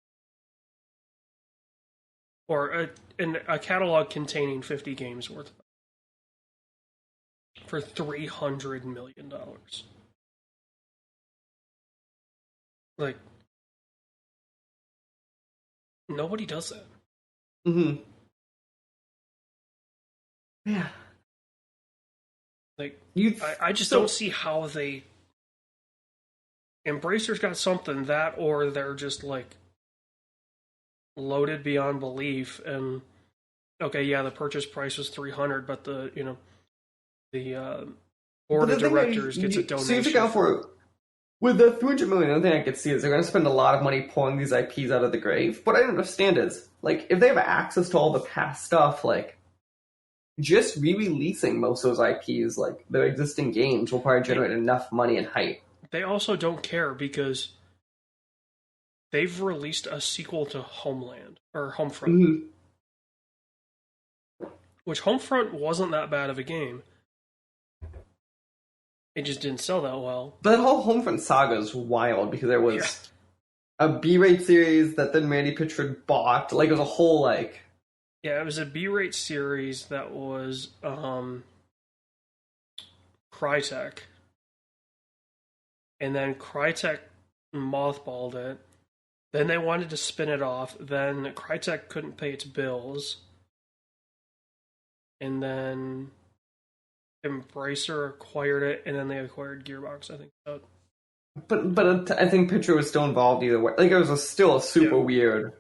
or a catalog containing 50 games worth for $300 million." Like, nobody does that. Mm-hmm. Yeah. Like, You I just don't see how they. Embracer's got something that, or they're just like loaded beyond belief. And okay, yeah, the purchase price was 300, but the board but of the thing directors gets a so you have to donation. account for with the 300 million. The only thing I could see is they're going to spend a lot of money pulling these IPs out of the grave. What I don't understand is like if they have access to all the past stuff, like just re-releasing most of those IPs, like their existing games, will probably generate enough money and hype. They also don't care because they've released a sequel to Homeland or Homefront, Mm-hmm. which Homefront wasn't that bad of a game. It just didn't sell that well. But that whole Homefront saga is wild because there Yeah. was a B-rate series that then Randy Pitchford bought. Like it was a whole like Yeah, it was a B-rate series that was Crytek, and then Crytek mothballed it. Then they wanted to spin it off. Then Crytek couldn't pay its bills, and then Embracer acquired it, and then they acquired Gearbox. I think. So. but I think Pitcher was still involved either way. Like it was still super weird.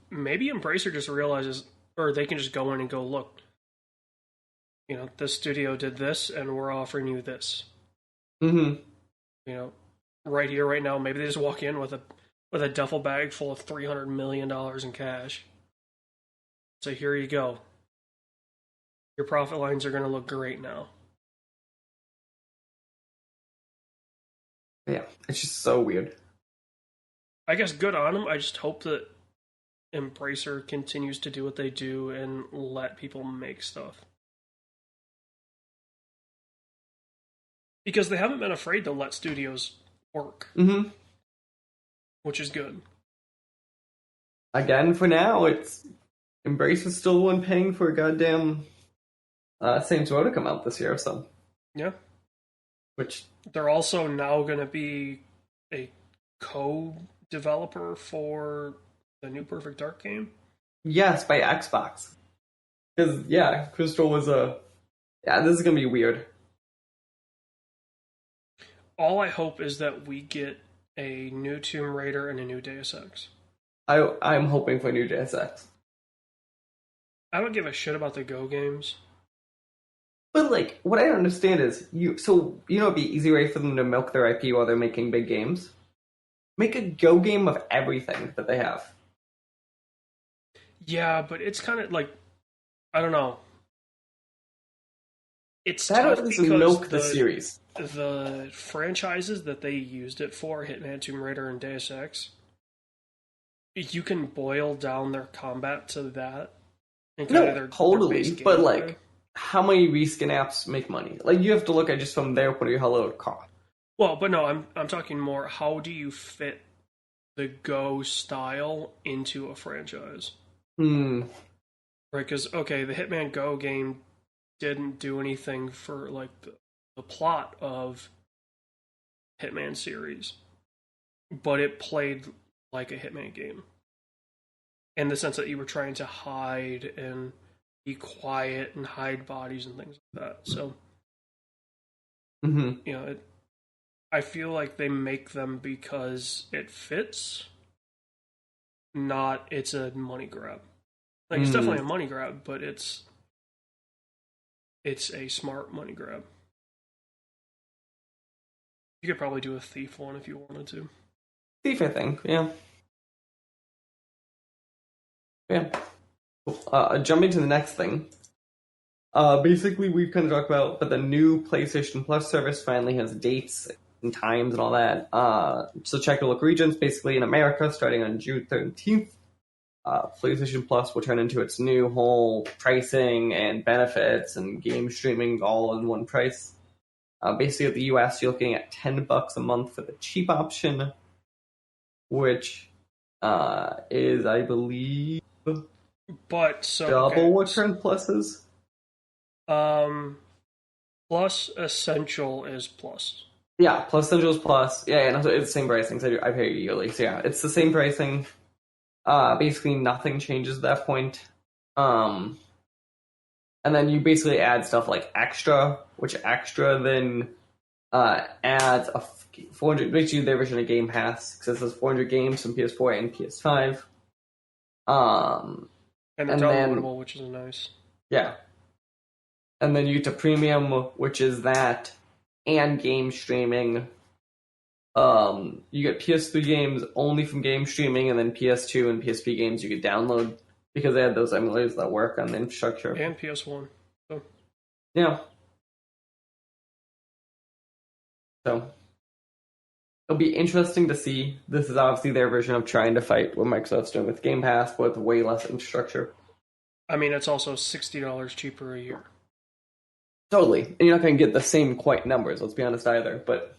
Maybe Embracer just realizes, or they can just go in and go, look, this studio did this, and we're offering you this. Mm-hmm. Right here, right now. Maybe they just walk in with a duffel bag full of $300 million in cash. So here you go. Your profit lines are going to look great now. Yeah, it's just so weird. I guess good on them. I just hope that Embracer continues to do what they do and let people make stuff. Because they haven't been afraid to let studios work. Mm-hmm. Which is good. Again, for now, it's Embrace is still the one paying for a goddamn Saints Row to come out this year, so. Yeah. Which they're also now going to be a co-developer for the new Perfect Dark game. Yes, by Xbox. Because Crystal was this is gonna be weird. All I hope is that we get a new Tomb Raider and a new Deus Ex. I'm hoping for a new Deus Ex. I don't give a shit about the Go games. But like, what I don't understand is it'd be an easy way for them to milk their IP while they're making big games. Make a Go game of everything that they have. Yeah, but it's kind of like, I don't know. It's That tough doesn't because milk the series. The franchises that they used it for, Hitman, Tomb Raider, and Deus Ex, you can boil down their combat to that. And Totally. But like, how many reskin apps make money? Like, you have to look at just from their point of view how little it costs. Well, but no, I'm talking more. How do you fit the Go style into a franchise? Hmm. Right? Because okay, the Hitman Go game didn't do anything for like the plot of Hitman series, but it played like a Hitman game in the sense that you were trying to hide and be quiet and hide bodies and things like that. So Hmm. I feel like they make them because it fits, not it's a money grab. Like it's Hmm. definitely a money grab, but it's a smart money grab. You could probably do a thief one if you wanted to. Thief, I think. Yeah. Yeah. Cool. Jumping to the next thing. Basically, we've kind of talked about, but the new PlayStation Plus service finally has dates and times and all that. So check your local regions. Basically, in America, starting on June 13th, PlayStation Plus will turn into its new whole pricing and benefits and game streaming all in one price. Basically, at the US, you're looking at $10 a month for the cheap option, which is, I believe, But so double okay, what current Plus is. um, plus essential is plus. Yeah, Plus Essentials Plus. Yeah, no, so it's the same pricing. So I pay yearly. So yeah, it's the same pricing. Basically nothing changes at that point. Um, and then you basically add stuff like extra, which extra then adds a 400, basically their version of Game Pass, because it says 400 games from PS4 and PS5. Um, And they're and then, downloadable, which is nice. yeah. And then you get to Premium, which is that, and game streaming. You get PS3 games only from game streaming, and then PS2 and PSP games you could download because they had those emulators that work on the infrastructure. And PS1. So Yeah. So it'll be interesting to see. This is obviously their version of trying to fight what Microsoft's doing with Game Pass, but with way less infrastructure. I mean, it's also $60 cheaper a year. Totally. And you're not going to get the same quite numbers, let's be honest, either. But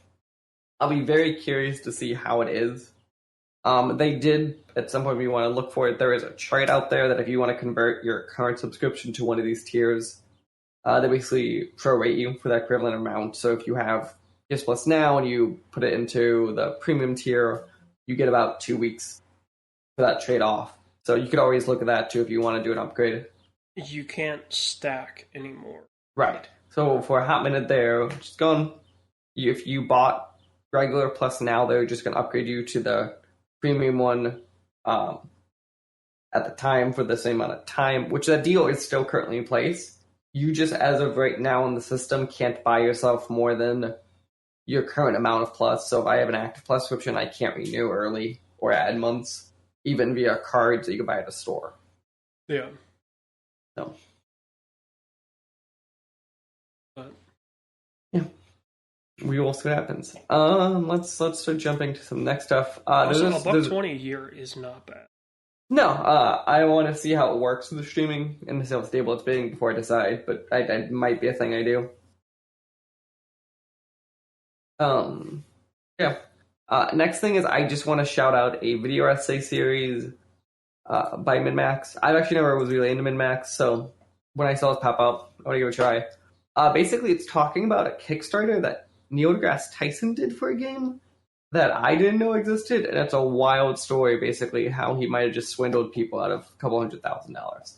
I'll be very curious to see how it is. They did, at some point, if you want to look for it, there is a chart out there that if you want to convert your current subscription to one of these tiers, they basically prorate you for that equivalent amount. So if you have PS Plus now and you put it into the premium tier, you get about 2 weeks for that trade off. So you could always look at that too if you want to do an upgrade. You can't stack anymore. Right. So for a hot minute there, just gone. If you bought regular Plus now, they're just going to upgrade you to the premium one at the time for the same amount of time, which that deal is still currently in place. You just, as of right now in the system, can't buy yourself more than your current amount of Plus. So if I have an active Plus subscription, I can't renew early or add months, even via cards that you can buy at a store. Yeah. So, But yeah. We will see what happens. Let's start jumping to some next stuff. also, $1.20 a year is not bad. No, I want to see how it works with the streaming and see how stable it's being before I decide. But I might be a thing I do. Yeah. Next thing is I just want to shout out a video essay series by MinMax. I've actually never was really into MinMax, so when I saw it pop up, I want to give it a try. Basically, it's talking about a Kickstarter that Neil deGrasse Tyson did for a game that I didn't know existed, and it's a wild story, basically, how he might have just swindled people out of a couple $100,000.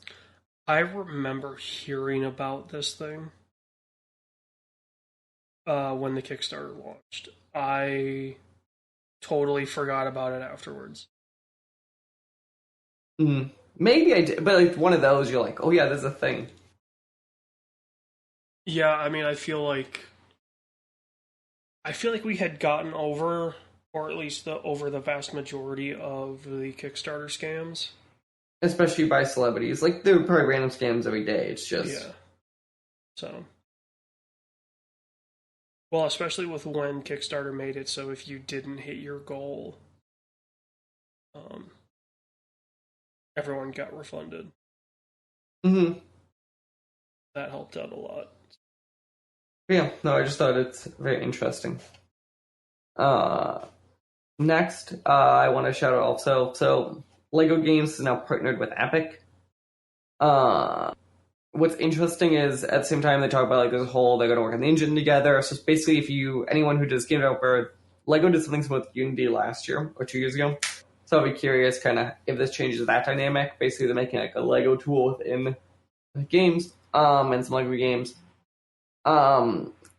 I remember hearing about this thing when the Kickstarter launched. I totally forgot about it afterwards. Maybe I did, but like one of those, you're like, oh yeah, there's a thing. Yeah, I mean, I feel like we had gotten over, or at least over the vast majority of the Kickstarter scams. Especially by celebrities. Like, there are probably random scams every day. It's just... Yeah. So. Well, especially with when Kickstarter made it so if you didn't hit your goal, everyone got refunded. Mm-hmm. That helped out a lot. Yeah, no, I just thought it's very interesting. Uh, Next, I want to shout out also. So, Lego Games is now partnered with Epic. Uh, what's interesting is at the same time they talk about like this whole they're going to work on the engine together. So, it's basically, if you anyone who does game developer, Lego did something with Unity last year or 2 years ago. So, I'll be curious, kind of, if this changes that dynamic. Basically, they're making like a Lego tool within the games, and some Lego games.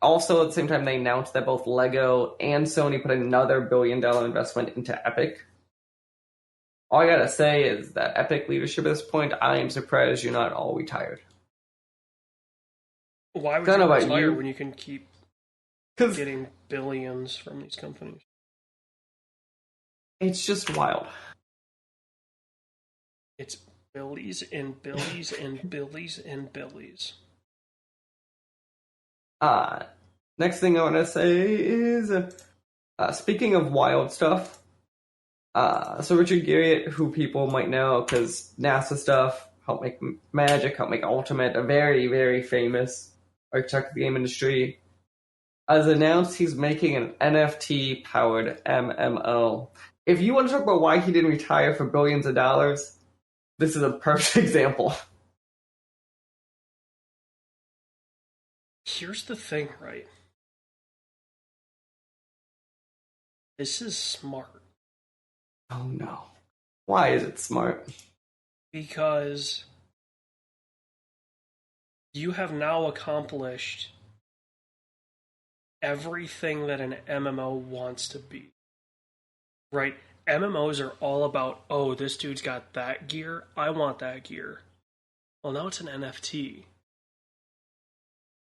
Also, at the same time, they announced that both Lego and Sony put another $1 billion investment into Epic. All I gotta say is that Epic leadership at this point, I am surprised you're not all retired. Why would Don't you know about retire when you, you can keep because getting billions from these companies? it's just wild. It's billies and billies and billies and billies. Uh, Next thing I want to say is, speaking of wild stuff, so Richard Garriott, who people might know because NASA stuff, helped make Magic, helped make Ultimate, a very, very famous architect of the game industry, has announced he's making an NFT powered MMO. If you want to talk about why he didn't retire for billions of dollars, this is a perfect example. Here's the thing, right? This is smart Oh no. Why is it smart? because you have now accomplished everything that an MMO wants to be. Right? MMOs are all about, oh, this dude's got that gear. I want that gear. Well, now it's an NFT.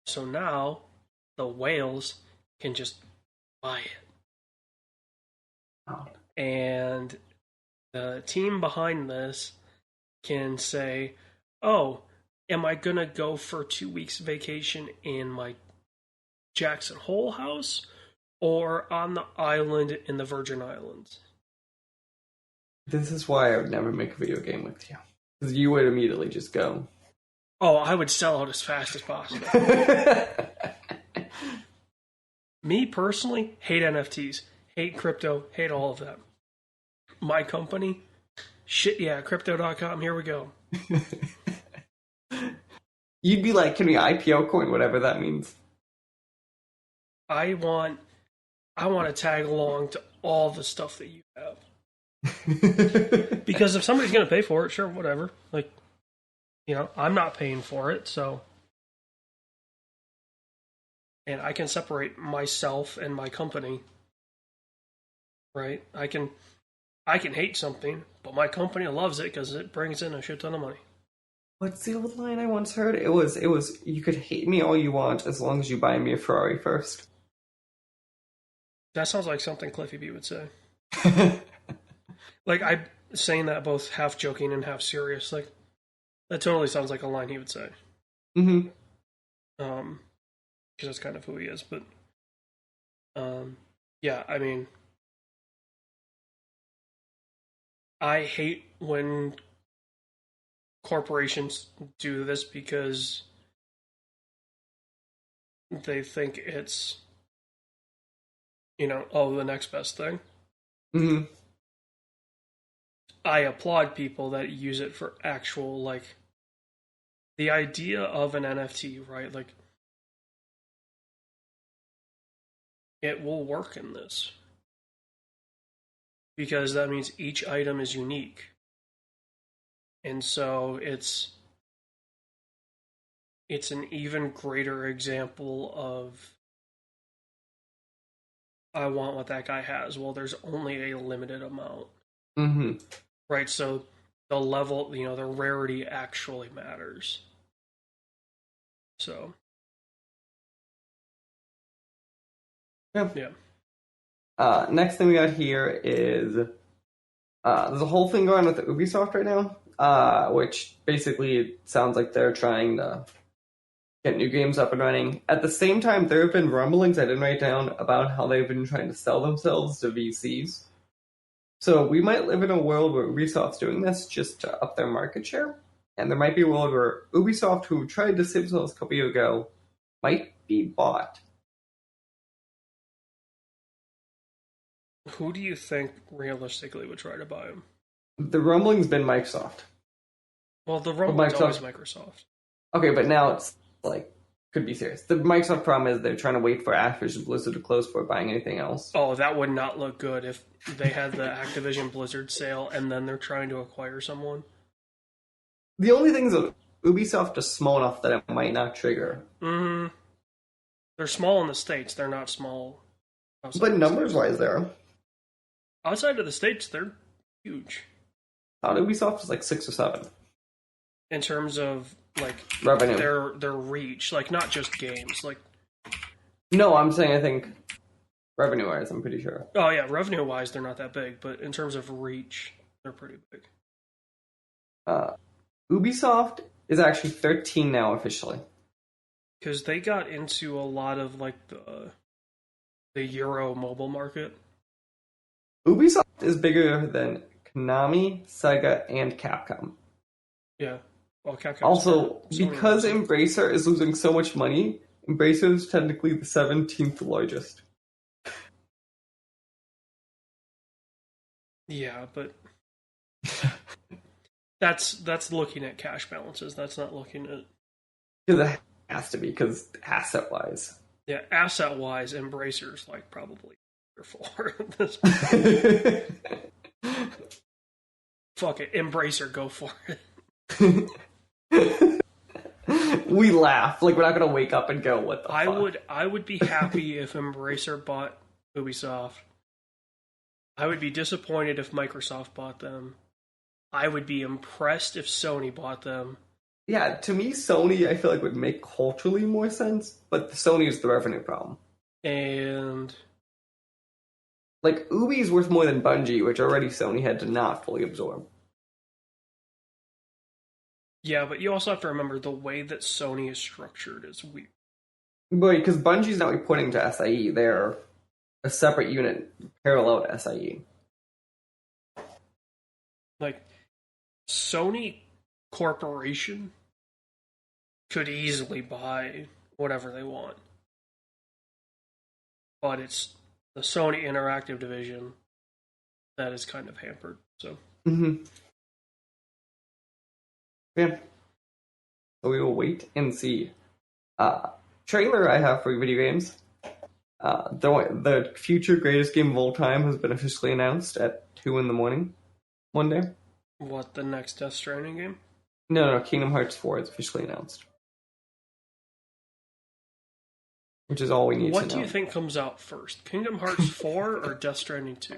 So now the whales can just buy it. Oh. And the team behind this can say, oh, am I going to go for 2 weeks vacation in my Jackson Hole house or on the island in the Virgin Islands? This is why I would never make a video game with you. Because you would immediately just go. Oh, I would sell out as fast as possible. Me personally, hate NFTs, hate crypto, hate all of that. My company, shit yeah, crypto.com, here we go. You'd be like, can we IPO coin, whatever that means. I want to tag along to all the stuff that you have. Because if somebody's going to pay for it, sure, whatever. Like, you know, I'm not paying for it, so. And I can separate myself and my company, right? I can hate something, but my company loves it because it brings in a shit ton of money. What's the old line I once heard? It was, you could hate me all you want as long as you buy me a Ferrari first. That sounds like something Cliffy B would say. Like, I'm saying that both half joking and half serious. Like, that totally sounds like a line he would say. Mm-hmm. Because that's kind of who he is. But, yeah, I mean, I hate when corporations do this because they think it's, you know, oh, the next best thing. Mm-hmm. I applaud people that use it for actual, like, the idea of an NFT, right? Like, it will work in this. Because that means each item is unique. And so it's an even greater example of I want what that guy has. Well, there's only a limited amount. Mm-hmm. Right? So the level, you know, the rarity actually matters. So Yeah. Yeah. Next thing we got here is there's a whole thing going on with Ubisoft right now, which basically sounds like they're trying to get new games up and running. At the same time, there have been rumblings I didn't write down about how they've been trying to sell themselves to VCs. So we might live in a world where Ubisoft's doing this just to up their market share. And there might be a world where Ubisoft, who tried to save themselves a couple years ago, might be bought. Who do you think realistically would try to buy them? The rumbling's been Microsoft. Well, the But rumbling's always Microsoft. Microsoft. Okay, but now it's like could be serious. The Microsoft problem is they're trying to wait for Activision Blizzard to close before buying anything else. Oh, that would not look good if they had the Activision Blizzard sale and then they're trying to acquire someone. The only thing is that Ubisoft is small enough that it might not trigger. They're small in the States. They're not small outside But of the numbers-wise, they are. States. Outside of the States, they're huge. Ubisoft is like 6 or 7. In terms of, like, Revenue. their reach. Like, not just games. Like, No, I'm saying I think revenue-wise, I'm pretty sure. oh yeah, revenue-wise, they're not that big. But in terms of reach, they're pretty big. Ubisoft is actually 13 now officially. Because they got into a lot of, like, the Euro mobile market. Ubisoft is bigger than Konami, Sega, and Capcom. Yeah. Well, Capcom's Also, Sony because owns it. Embracer is losing so much money, Embracer is technically the 17th largest. Yeah, but that's looking at cash balances. That's not looking at Because it has to be, because asset-wise. yeah, asset wise, Embracer's like probably 3 or 4 at this point. Fuck it, Embracer, go for it. We laugh. Like, we're not going to wake up and go, what the I fuck? would be happy if Embracer bought Ubisoft. I would be disappointed if Microsoft bought them. I would be impressed if Sony bought them. Yeah, to me, Sony, I feel like, would make culturally more sense, but Sony is the revenue problem. And Like, Ubi's worth more than Bungie, which already Sony had to not fully absorb. yeah, but you also have to remember the way that Sony is structured is weird. But because Bungie's not reporting to SIE, they're a separate unit parallel to SIE. Like, Sony Corporation could easily buy whatever they want. But it's the Sony Interactive division that is kind of hampered. So Yeah. So we will wait and see. Trailer I have for video games. The future greatest game of all time has been officially announced at 2 in the morning one day. what, the next Death Stranding game? No, Kingdom Hearts 4 is officially announced. Which is all we need to know. What do you think comes out first? Kingdom Hearts 4 or Death Stranding 2?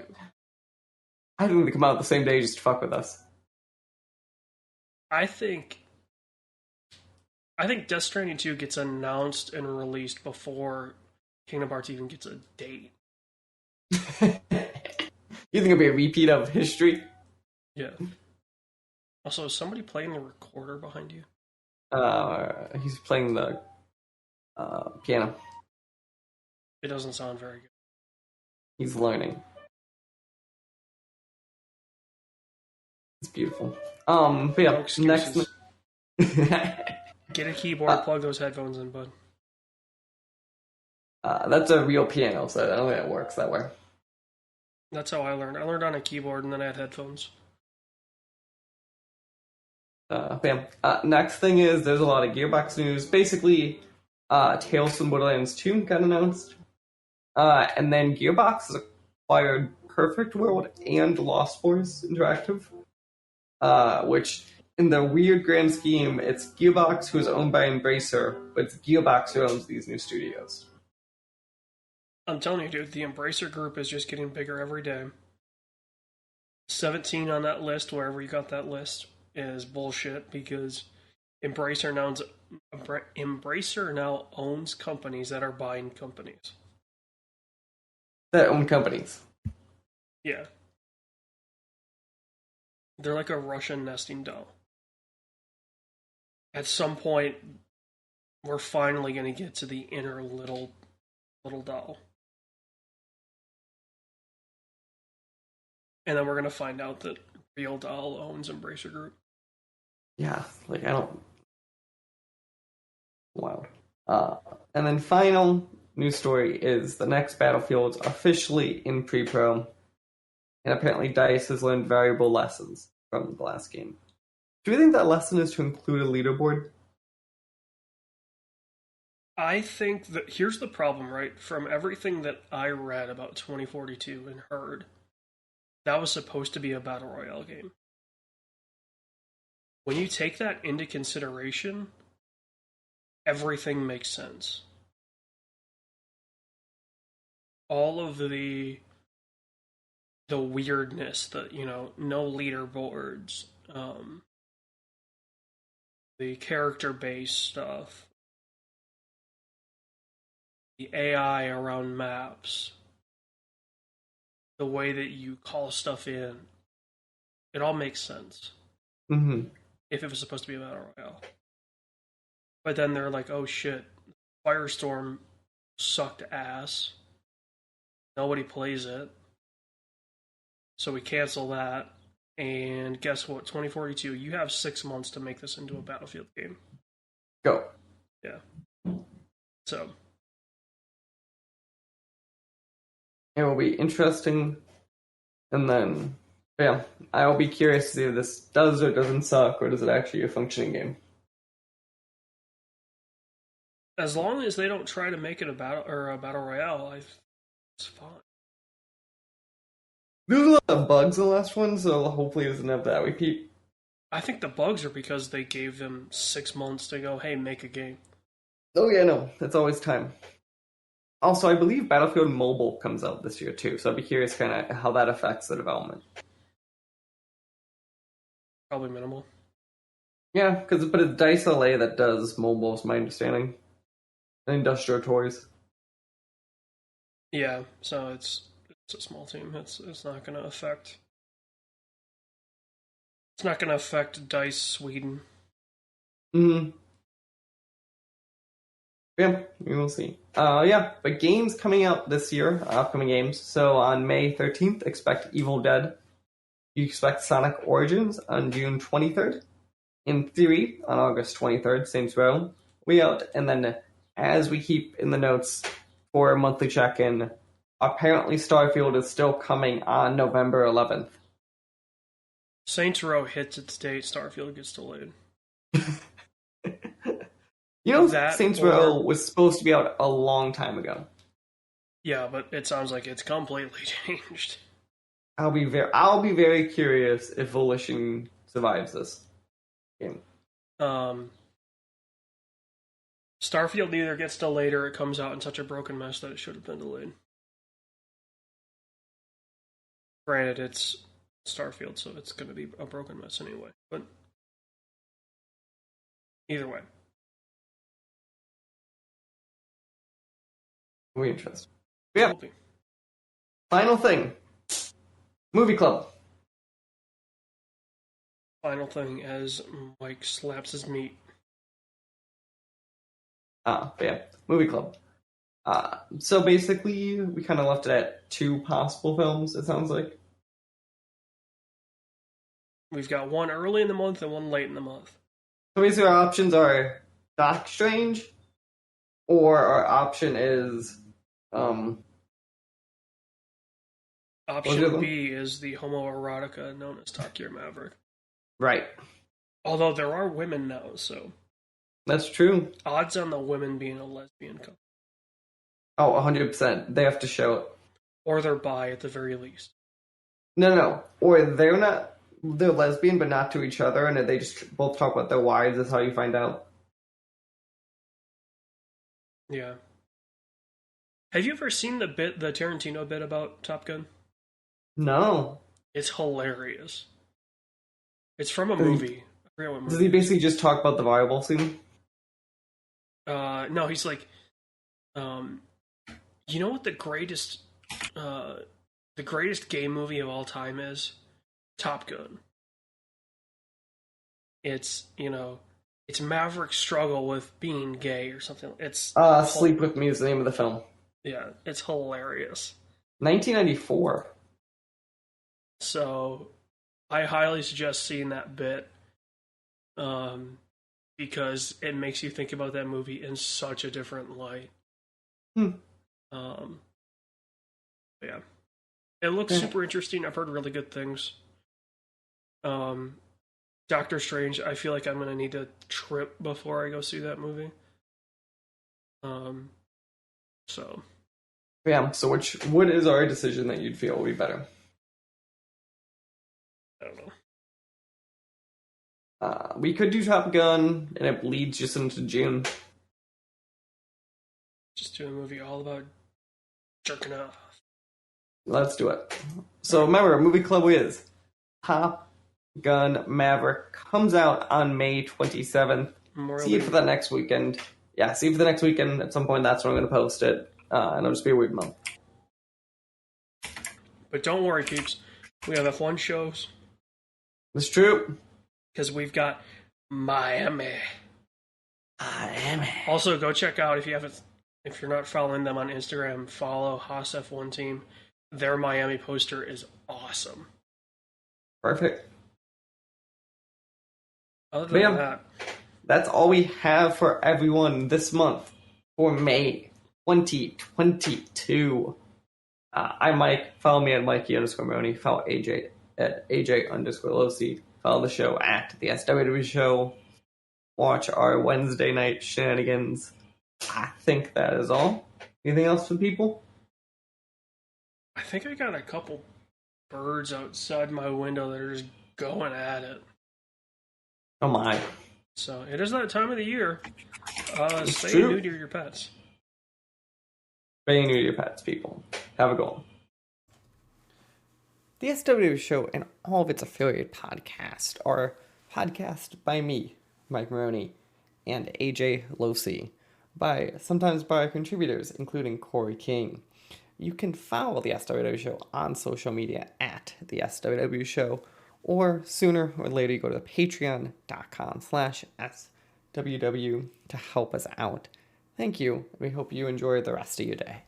I think they come out the same day just to fuck with us. I think Death Stranding 2 gets announced and released before Kingdom Hearts even gets a date. You think it'll be a repeat of history? Yeah. Also, is somebody playing the recorder behind you? He's playing the piano. It doesn't sound very good. He's learning. It's beautiful. But yeah, No excuses. next. Get a keyboard, plug those headphones in, bud. That's a real piano, so I don't think it works that way. That's how I learned. I learned on a keyboard and then I had headphones. Bam. Next thing is there's a lot of Gearbox news. Basically, Tales from Borderlands 2 got announced. And then Gearbox has acquired Perfect World and Lost Force Interactive. Which, in the weird grand scheme, it's Gearbox who is owned by Embracer, but it's Gearbox who owns these new studios. I'm telling you, dude, the Embracer group is just getting bigger every day. 17 on that list, wherever you got that list, is bullshit because Embracer now owns companies that are buying companies. That own companies. Yeah. They're like a Russian nesting doll. At some point, we're finally going to get to the inner little doll. And then we're going to find out that Real Doll owns Embracer Group. Yeah, like I don't. Wild. And then final news story is the next Battlefield's officially in pre-pro. and apparently DICE has learned valuable lessons from the last game. Do you think that lesson is to include a leaderboard? I think that here's the problem, right? From everything that I read about 2042 and heard, that was supposed to be a battle royale game. When you take that into consideration, everything makes sense. All of the weirdness, no leaderboards, the character based stuff, the AI around maps, the way that you call stuff in, it all makes sense. Mm-hmm. If it was supposed to be a battle royale. But then they're like, oh shit, Firestorm sucked ass. Nobody plays it. So we cancel that. And guess what? 2042, you have 6 months to make this into a Battlefield game. Go. Yeah. So. It will be interesting. And then, yeah, I will be curious to see if this does or doesn't suck, or does it actually a functioning game? As long as they don't try to make it a battle royale, it's fine. There's a lot of bugs in the last one, so hopefully it doesn't have that repeat. I think the bugs are because they gave them 6 months to go, hey, make a game. Oh yeah, no, it's always time. Also, I believe Battlefield Mobile comes out this year too, so I'd be curious kind of how that affects the development. Probably minimal. Yeah, but it's DICE LA that does mobile, is my understanding. And Industrial Toys. Yeah, so it's a small team. It's not going to affect. It's not going to affect DICE Sweden. Hmm. Yeah, we will see. Yeah, but games coming out this year, upcoming games. So on May 13th, expect Evil Dead. You expect Sonic Origins on June 23rd. In Theory on August 23rd, Saints Row. We out, and then as we keep in the notes for a monthly check-in, apparently Starfield is still coming on November 11th. Saints Row hits its date, Starfield gets delayed. You know, Saints Row was supposed to be out a long time ago. Yeah, but it sounds like it's completely changed. I'll be very curious if Volition survives this game. Starfield either gets delayed or it comes out in such a broken mess that it should have been delayed. Granted, it's Starfield, so it's going to be a broken mess anyway. But either way. Will be interesting. Yeah. Final thing. Movie club. Final thing as Mike slaps his meat. Yeah. Movie club. So basically, we kind of left it at 2 possible films, it sounds like. We've got one early in the month and one late in the month. So basically, our options are Doc Strange, or our option is option B is the homoerotica known as Top Gear Maverick. Right. Although there are women now, so that's true. Odds on the women being a lesbian couple. Oh, 100%. They have to show it. Or they're bi at the very least. No. Or they're lesbian, but not to each other, and they just both talk about their wives. That's how you find out. Yeah. Have you ever seen the Tarantino bit about Top Gun? No. It's hilarious. It's from a movie. I forget what movie. Does he basically just talk about the volleyball scene? No, he's like, you know what the greatest gay movie of all time is? Top Gun. It's Maverick's struggle with being gay or something. It's Sleep With Me is the name of the film. Yeah, it's hilarious. 1994. So, I highly suggest seeing that bit, because it makes you think about that movie in such a different light. Yeah. It looks super interesting. I've heard really good things. Doctor Strange, I feel like I'm gonna need a trip before I go see that movie. So Yeah. So what is our decision that you'd feel would be better? I don't know. We could do Top Gun, and it leads just into June. Just do a movie all about jerking off. Let's do it. So remember, Movie Club is Top Gun Maverick comes out on May 27th. See it for the next weekend. Yeah, see it for the next weekend. At some point, that's when I'm going to post it. And it'll just be a weird month. But don't worry, peeps. We have F1 shows. It's true. Because we've got Miami. Also, go check out, if you're not following them on Instagram, follow Haas F1 team. Their Miami poster is awesome. Perfect. Other than that, that's all we have for everyone this month for May 2022. I'm Mike. Follow me at Mikey_Moni. Follow AJ at AJ_Losi. Follow the show at the SWW Show. Watch our Wednesday night shenanigans. I think that is all. Anything else for people? I think I got a couple birds outside my window that are just going at it. Oh my. So it is that time of the year. Stay new to your pets. Stay new to your pets, people. Have a good one. The SWW Show and all of its affiliate podcasts are podcast by me, Mike Maroney, and AJ Losi, sometimes by our contributors, including Corey King. You can follow the SWW Show on social media at the SWW Show, or sooner or later you go to patreon.com/SWW to help us out. Thank you. We hope you enjoy the rest of your day.